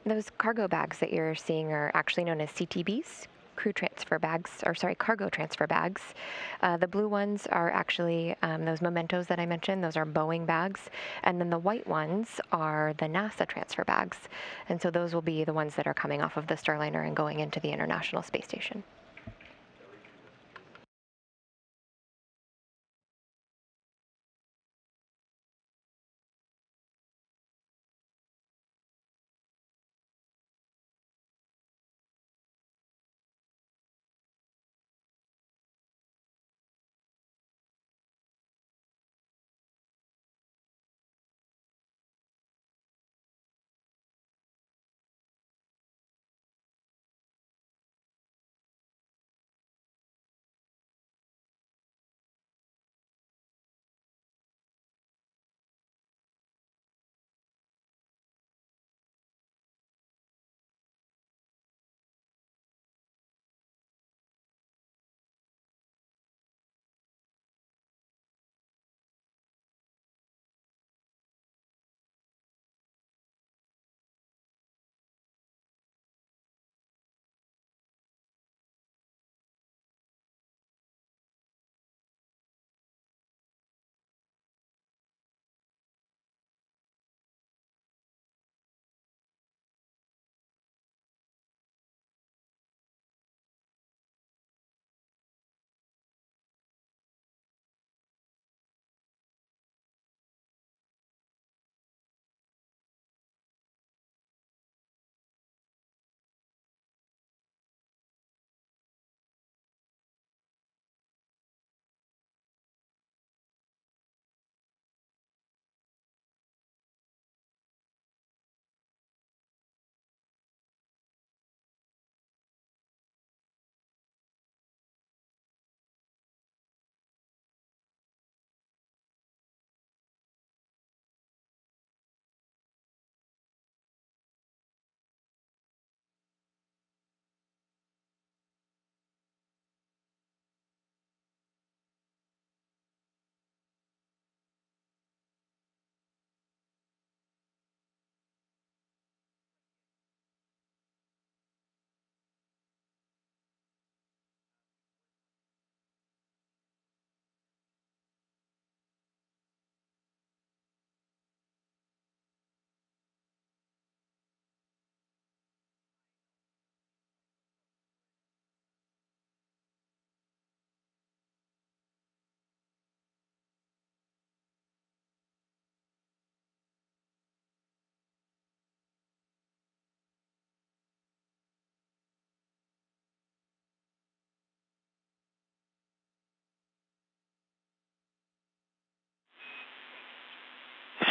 F: Those cargo bags that you're seeing are actually known as CTBs, cargo transfer bags. The blue ones are actually those mementos that I mentioned. Those are Boeing bags. And then the white ones are the NASA transfer bags. And so those will be the ones that are coming off of the Starliner and going into the International Space Station.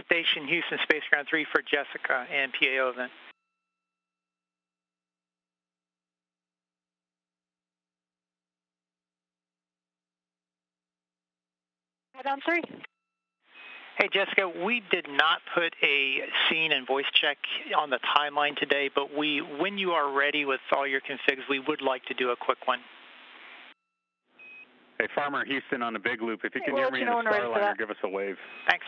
H: Station Houston, Space Ground 3 for Jessica and PAO event.
D: Head on 3.
H: Hey, Jessica, we did not put a scene and voice check on the timeline today, but when you are ready with all your configs, we would like to do a quick one.
I: Hey, Farmer Houston on the big loop. If you can hear me in the Starliner, give us a wave.
H: Thanks.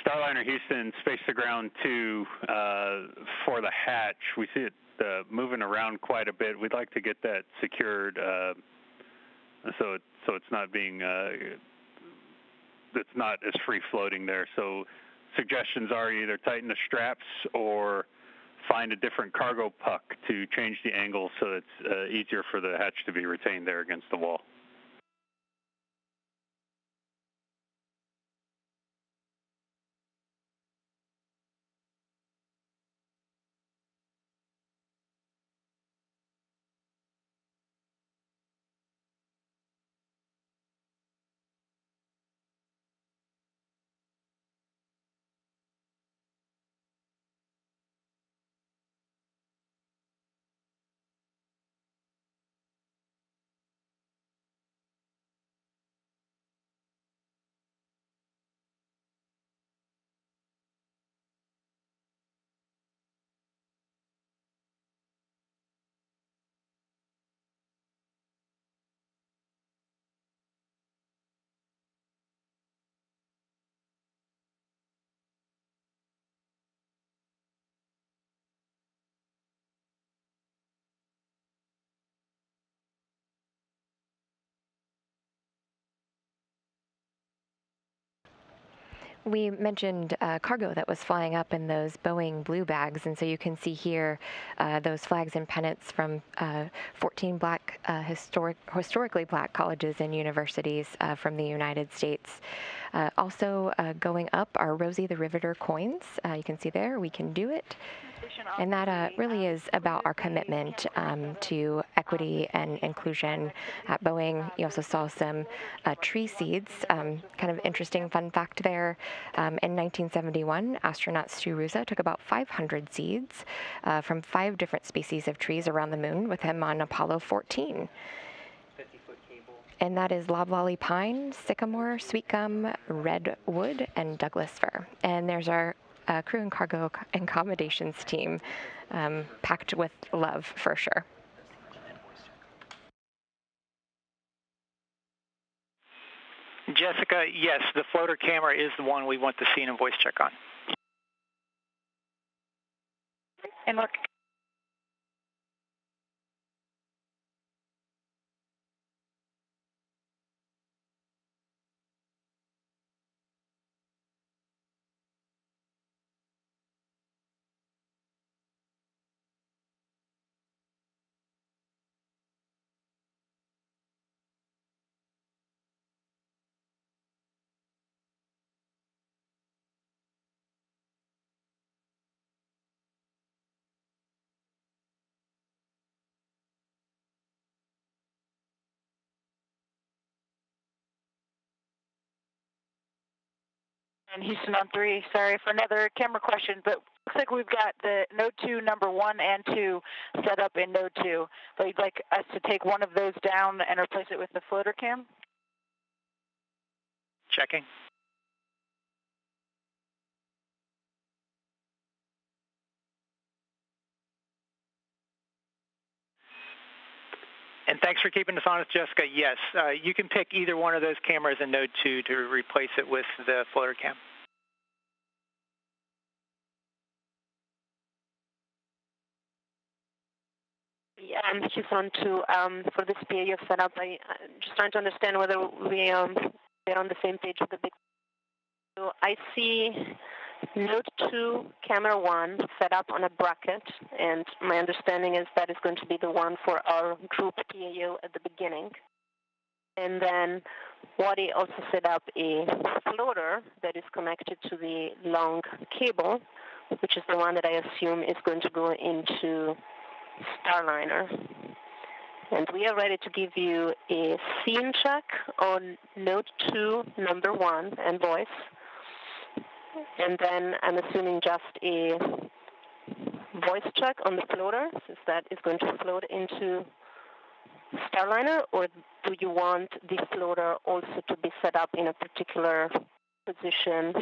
I: Starliner Houston, Space to Ground 2 for the hatch. We see it moving around quite a bit. We'd like to get that secured so it's not being it's not as free floating there. So suggestions are either tighten the straps or find a different cargo puck to change the angle so it's easier for the hatch to be retained there against the wall.
F: We mentioned cargo that was flying up in those Boeing blue bags, and so you can see here those flags and pennants from 14 black, historically black colleges and universities from the United States. Also going up are Rosie the Riveter coins. You can see there, we can do it. And that really is about our commitment to equity and inclusion at Boeing. You also saw some tree seeds. Kind of interesting fun fact there. In 1971, astronaut Stu Roosa took about 500 seeds from 5 different species of trees around the moon with him on Apollo 14.
E: 50-foot cable.
F: And that is loblolly pine, sycamore, sweet gum, redwood, and Douglas fir. And there's our crew and cargo accommodations team, packed with love for sure.
H: Jessica, yes, the floater camera is the one we want the scene and voice check on.
D: And look.
J: And Houston on 3, sorry for another camera question, but looks like we've got the Node 2 number 1 and 2 set up in Node 2. But you'd like us to take one of those down and replace it with the floater cam?
H: Checking. And thanks for keeping us honest, Jessica. Yes, you can pick either one of those cameras in Node 2 to replace it with the floater cam.
D: Yeah, she's on to for this PAO setup. I'm just trying to understand whether we are on the same page with the big. So I see Node 2 camera 1 set up on a bracket, and my understanding is that is going to be the one for our group PAO at the beginning. And then Wadi also set up a floater that is connected to the long cable, which is the one that I assume is going to go into Starliner. And we are ready to give you a scene check on Node 2 number 1 and voice. And then I'm assuming just a voice check on the floater, since that is going to float into Starliner, or do you want the floater also to be set up in a particular position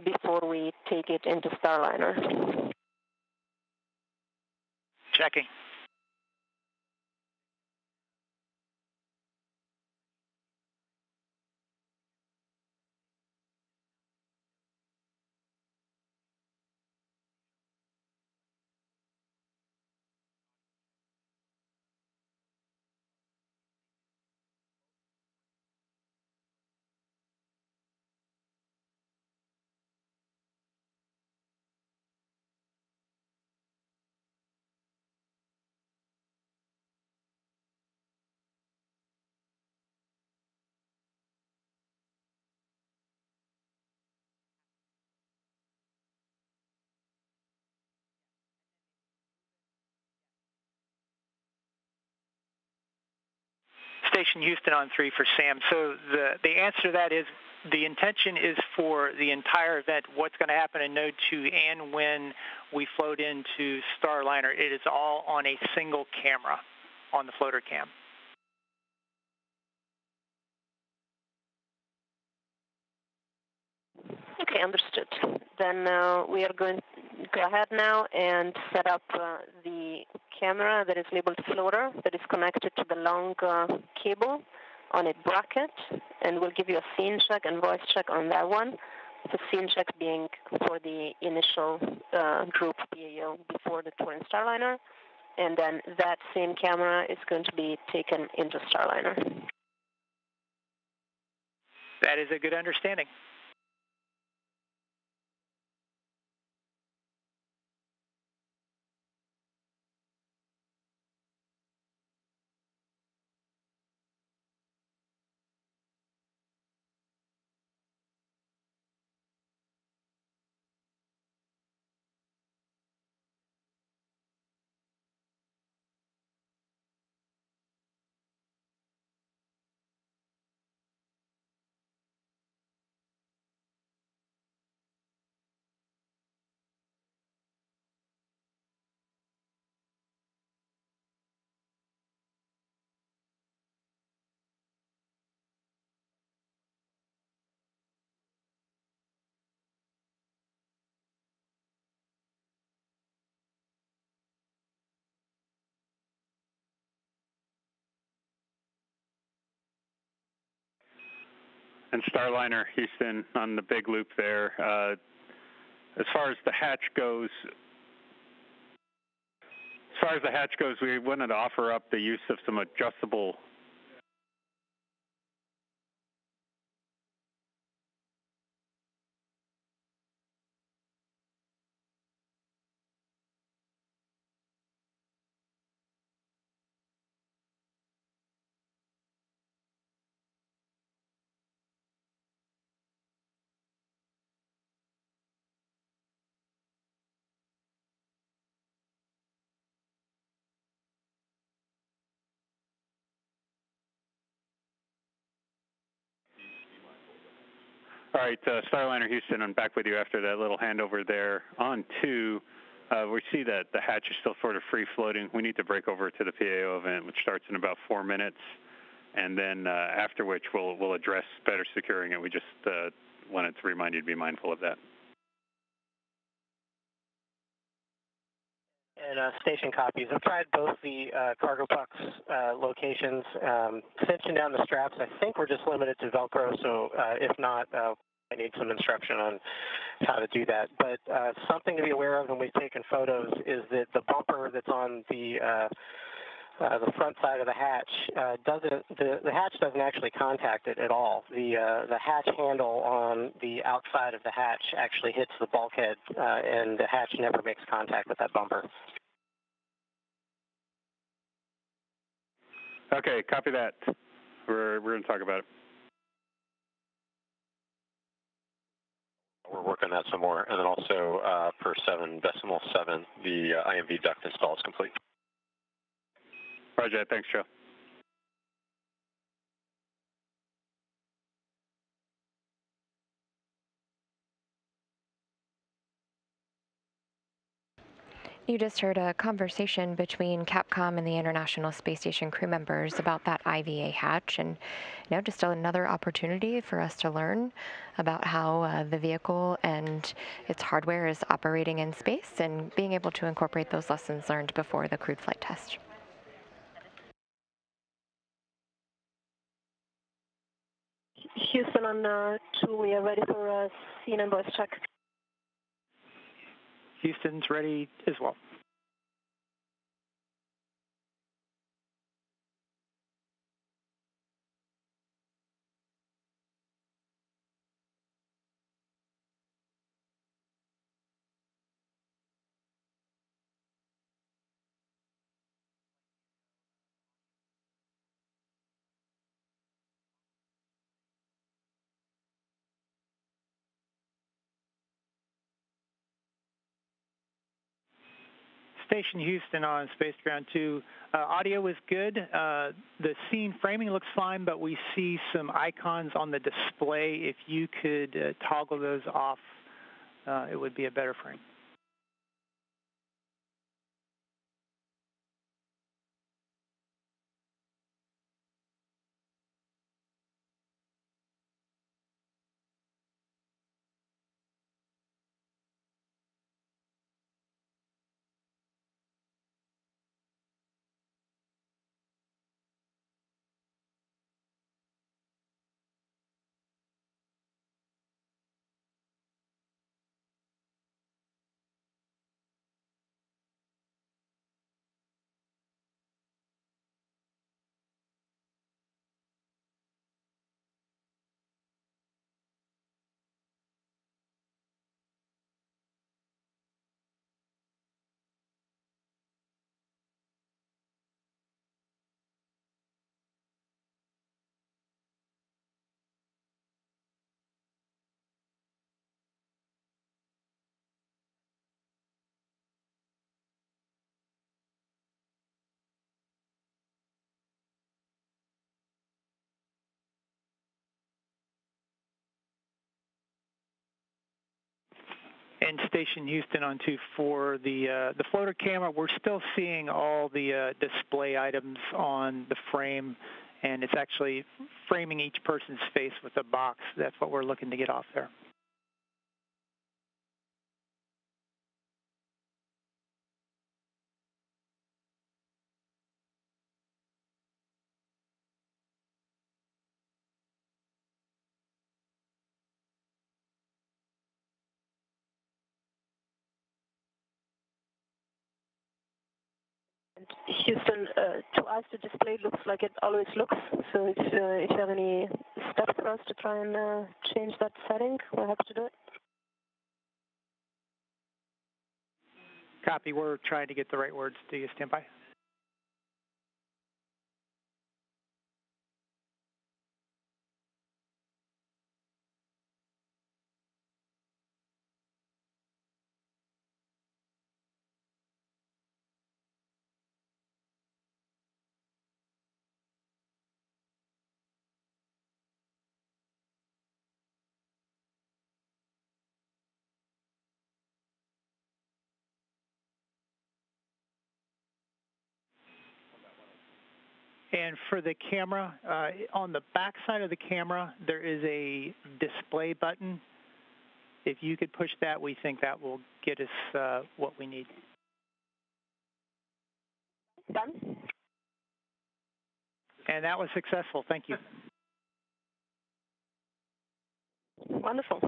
D: before we take it into Starliner?
H: Checking. Station Houston on 3 for Sam. So the answer to that is the intention is for the entire event, what's going to happen in Node 2 and when we float into Starliner. It is all on a single camera on the floater cam.
D: Okay, understood. Then we are going to go ahead now and set up the camera that is labeled floater that is connected to the long cable on a bracket, and we'll give you a scene check and voice check on that one. The scene check being for the initial group PAO before the tour in Starliner, and then that same camera is going to be taken into Starliner.
H: That is a good understanding.
I: And Starliner, Houston, on the big loop there. As far as the hatch goes, we wanted to offer up the use of some adjustable. All right, Starliner Houston, I'm back with you after that little handover there. On 2, we see that the hatch is still sort of free floating. We need to break over to the PAO event, which starts in about 4 minutes, and then after which we'll address better securing it. We just wanted to remind you to be mindful of that.
K: And station copies. I've tried both the cargo pucks locations. Cinching down the straps, I think we're just limited to Velcro, so if not, I need some instruction on how to do that. But something to be aware of when we've taken photos is that the bumper that's on the front side of the hatch the hatch doesn't actually contact it at all. The hatch handle on the outside of the hatch actually hits the bulkhead, and the hatch never makes contact with that bumper.
I: Okay, copy that. We're going to talk about it.
G: We're working on that some more, and then also for 7.7, the IMV duct install is complete.
I: Roger, thanks, Joe.
F: You just heard a conversation between Capcom and the International Space Station crew members about that IVA hatch, and just another opportunity for us to learn about how the vehicle and its hardware is operating in space and being able to incorporate those lessons learned before the crewed flight test.
D: Houston on 2, we are ready for scene and voice check.
H: Houston's ready as well. Station Houston on Space Ground 2. Audio is good. The scene framing looks fine, but we see some icons on the display. If you could toggle those off, it would be a better frame. And Station Houston on 2 for the floater camera. We're still seeing all the display items on the frame, and it's actually framing each person's face with a box. That's what we're looking to get off there.
D: Houston, to us the display looks like it always looks, so if you have any steps for us to try and change that setting, we're happy to do it.
H: Copy, we're trying to get the right words. Do you stand by? And for the camera, on the back side of the camera, there is a display button. If you could push that, we think that will get us what we need.
D: Done.
H: And that was successful. Thank you.
D: Wonderful.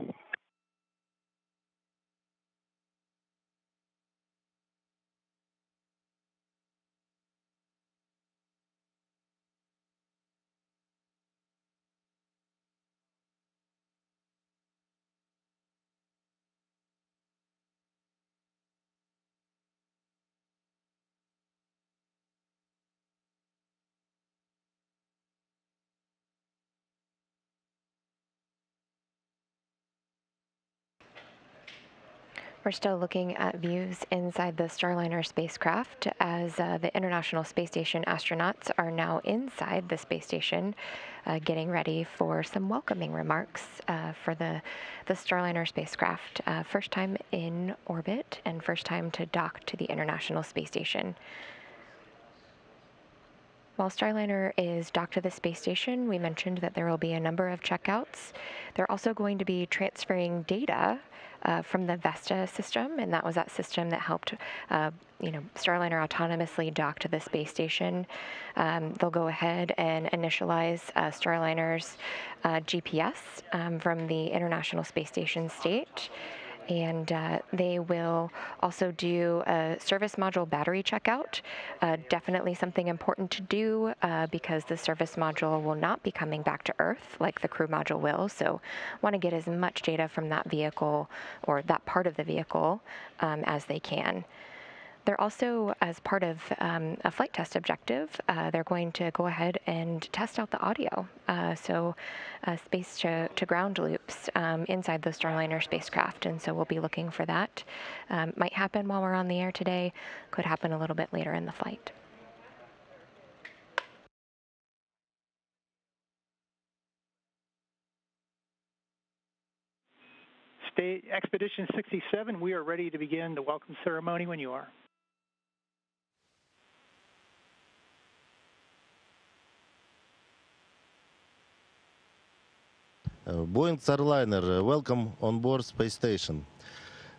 F: We're still looking at views inside the Starliner spacecraft as the International Space Station astronauts are now inside the space station getting ready for some welcoming remarks for the Starliner spacecraft. First time in orbit and first time to dock to the International Space Station. While Starliner is docked to the space station, we mentioned that there will be a number of checkouts. They're also going to be transferring data from the Vesta system, and that was that system that helped Starliner autonomously dock to the space station. They'll go ahead and initialize Starliner's GPS from the International Space Station state. And they will also do a service module battery checkout. Definitely something important to do because the service module will not be coming back to Earth like the crew module will. So want to get as much data from that vehicle or that part of the vehicle as they can. They're also, as part of a flight test objective, they're going to go ahead and test out the audio. So space to ground loops inside the Starliner spacecraft. And so we'll be looking for that. Might happen while we're on the air today, could happen a little bit later in the flight.
H: Expedition 67, we are ready to begin the welcome ceremony when you are.
L: Boeing Starliner, welcome on board space station.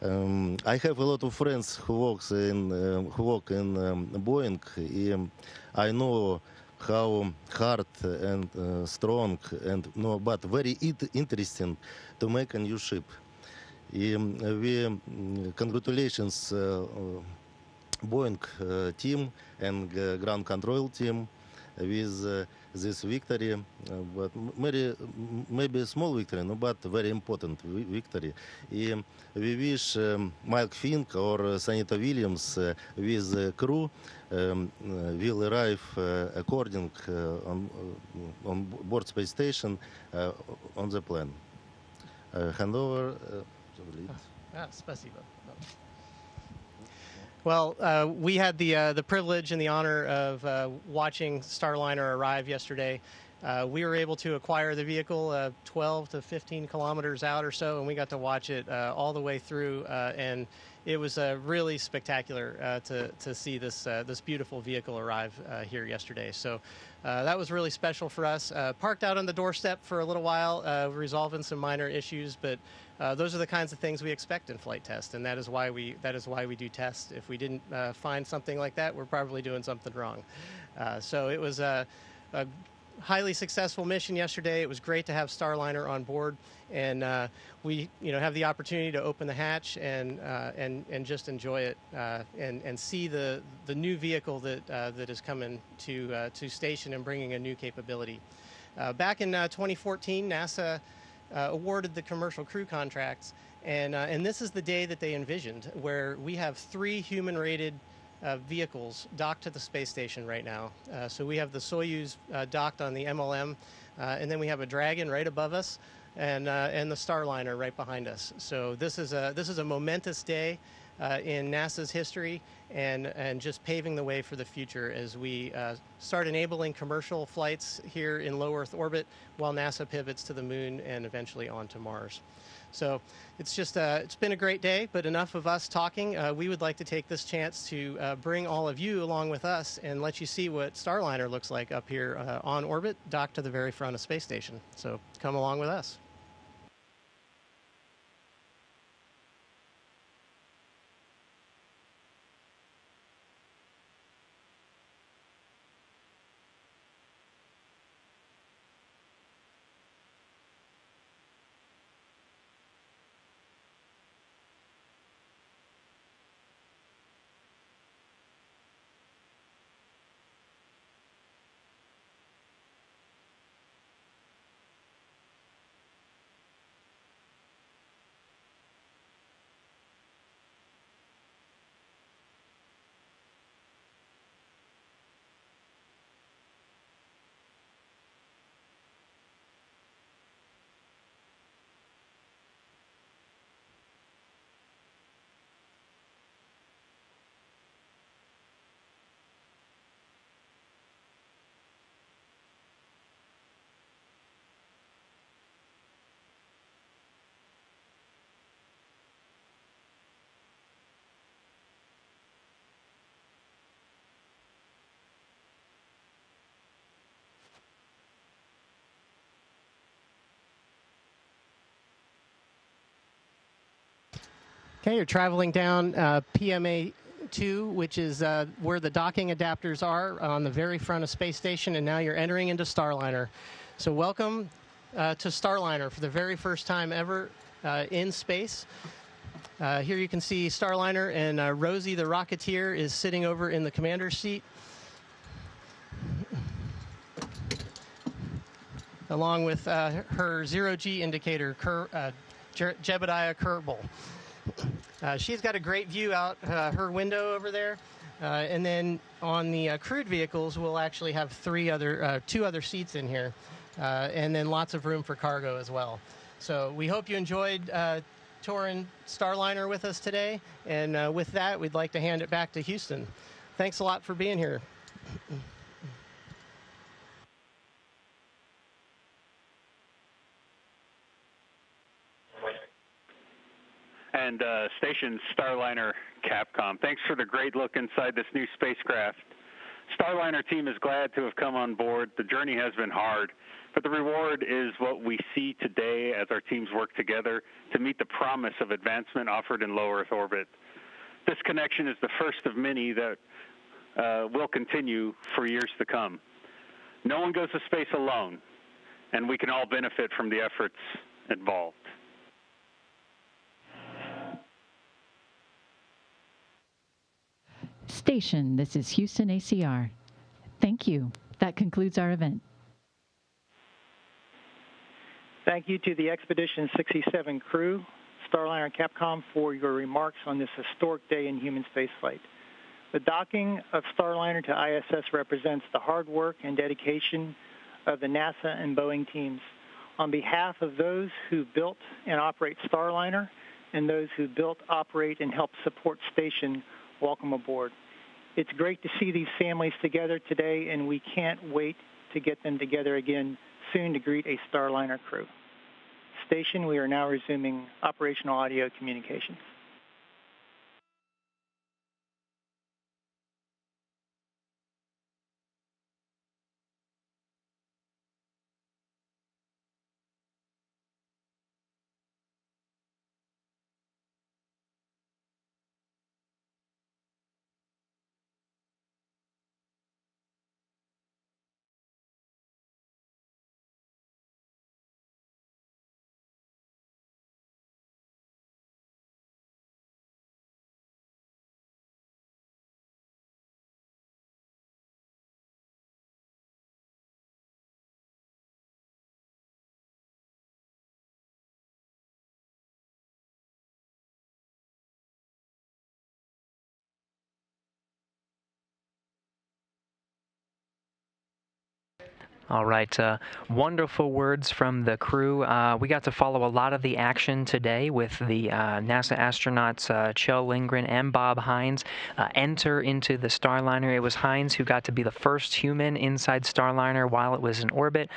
L: I have a lot of friends who work in Boeing. I know how hard and strong and but very interesting to make a new ship. We congratulations Boeing team and ground control team with this victory, but maybe a small victory, no, but very important victory. We wish Mike Fink or Senator Williams with crew will arrive according on board space station on the plan. Hand over.
M: Спасибо. Well, we had the privilege and the honor of watching Starliner arrive yesterday. We were able to acquire the vehicle 12 to 15 kilometers out or so, and we got to watch it all the way through. And it was really spectacular to see this beautiful vehicle arrive here yesterday. So that was really special for us. Parked out on the doorstep for a little while, resolving some minor issues, but those are the kinds of things we expect in flight test, and that is why we do tests. If we didn't find something like that, we're probably doing something wrong. So it was highly successful mission yesterday. It was great to have Starliner on board, and we have the opportunity to open the hatch and just enjoy it and see the new vehicle that is coming to station and bringing a new capability. Back in 2014, NASA awarded the commercial crew contracts, and this is the day that they envisioned, where we have 3 human-rated vehicles docked to the space station right now. So we have the Soyuz docked on the MLM, and then we have a Dragon right above us, and the Starliner right behind us. So this is a momentous day in NASA's history, and just paving the way for the future as we start enabling commercial flights here in low Earth orbit, while NASA pivots to the moon and eventually on to Mars. So it's just it's been a great day, but enough of us talking. We would like to take this chance to bring all of you along with us and let you see what Starliner looks like up here on orbit, docked to the very front of space station. So come along with us. Okay, you're traveling down PMA 2, which is where the docking adapters are on the very front of space station, and now you're entering into Starliner. So welcome to Starliner for the very first time ever in space. Here you can see Starliner, and Rosie the Rocketeer is sitting over in the commander's seat, along with her zero-G indicator, Jebediah Kerbal. She's got a great view out her window over there, and then on the crewed vehicles, we'll actually have two other seats in here, and then lots of room for cargo as well. So we hope you enjoyed touring Starliner with us today, and with that, we'd like to hand it back to Houston. Thanks a lot for being here.
I: And Station Starliner Capcom, thanks for the great look inside this new spacecraft. Starliner team is glad to have come on board. The journey has been hard, but the reward is what we see today as our teams work together to meet the promise of advancement offered in low Earth orbit. This connection is the first of many that will continue for years to come. No one goes to space alone, and we can all benefit from the efforts involved.
N: Station, this is Houston ACR. Thank you. That concludes our event.
H: Thank you to the Expedition 67 crew, Starliner Capcom, for your remarks on this historic day in human spaceflight. The docking of Starliner to ISS represents the hard work and dedication of the NASA and Boeing teams. On behalf of those who built and operate Starliner and those who built, operate, and help support Station, welcome aboard. It's great to see these families together today, and we can't wait to get them together again soon to greet a Starliner crew. Station, we are now resuming operational audio communications.
E: All right. Wonderful words from the crew. We got to follow a lot of the action today with the NASA astronauts Kjell Lindgren and Bob Hines enter into the Starliner. It was Hines who got to be the first human inside Starliner while it was in orbit.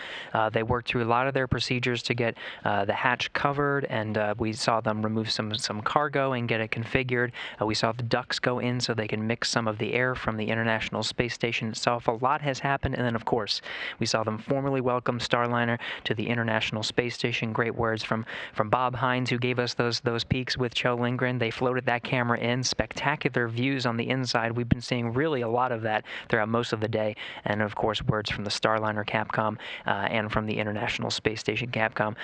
E: They worked through a lot of their procedures to get the hatch covered, and we saw them remove some cargo and get it configured. We saw the ducts go in so they can mix some of the air from the International Space Station itself. A lot has happened, and then, of course, we saw them formally welcome Starliner to the International Space Station. Great words from Bob Hines, who gave us those peeks with Kjell Lindgren. They floated that camera in. Spectacular views on the inside. We've been seeing really a lot of that throughout most of the day. And, of course, words from the Starliner Capcom and from the International Space Station Capcom.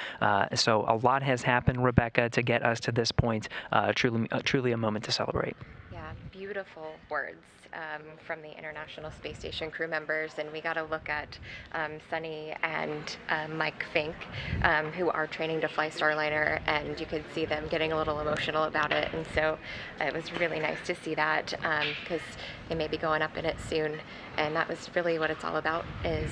E: So a lot has happened, Rebecca, to get us to this point. Truly a moment to celebrate.
F: Yeah, beautiful words from the International Space Station crew members, and we got a look at Sunny and Mike Fink, who are training to fly Starliner, and you could see them getting a little emotional about it, and so it was really nice to see that because they may be going up in it soon, and that was really what it's all about, is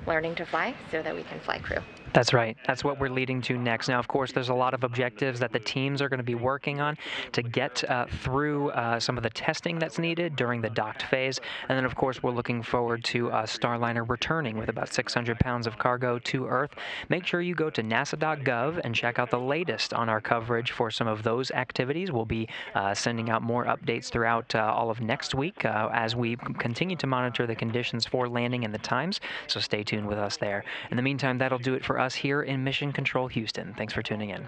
F: learning to fly so that we can fly crew.
E: That's right. That's what we're leading to next. Now, of course, there's a lot of objectives that the teams are going to be working on to get through some of the testing that's needed during the docked phase. And then, of course, we're looking forward to Starliner returning with about 600 pounds of cargo to Earth. Make sure you go to nasa.gov and check out the latest on our coverage for some of those activities. We'll be sending out more updates throughout all of next week as we continue to monitor the conditions for landing and the times. So stay tuned with us there. In the meantime, that'll do it for us here in Mission Control Houston. Thanks for tuning in.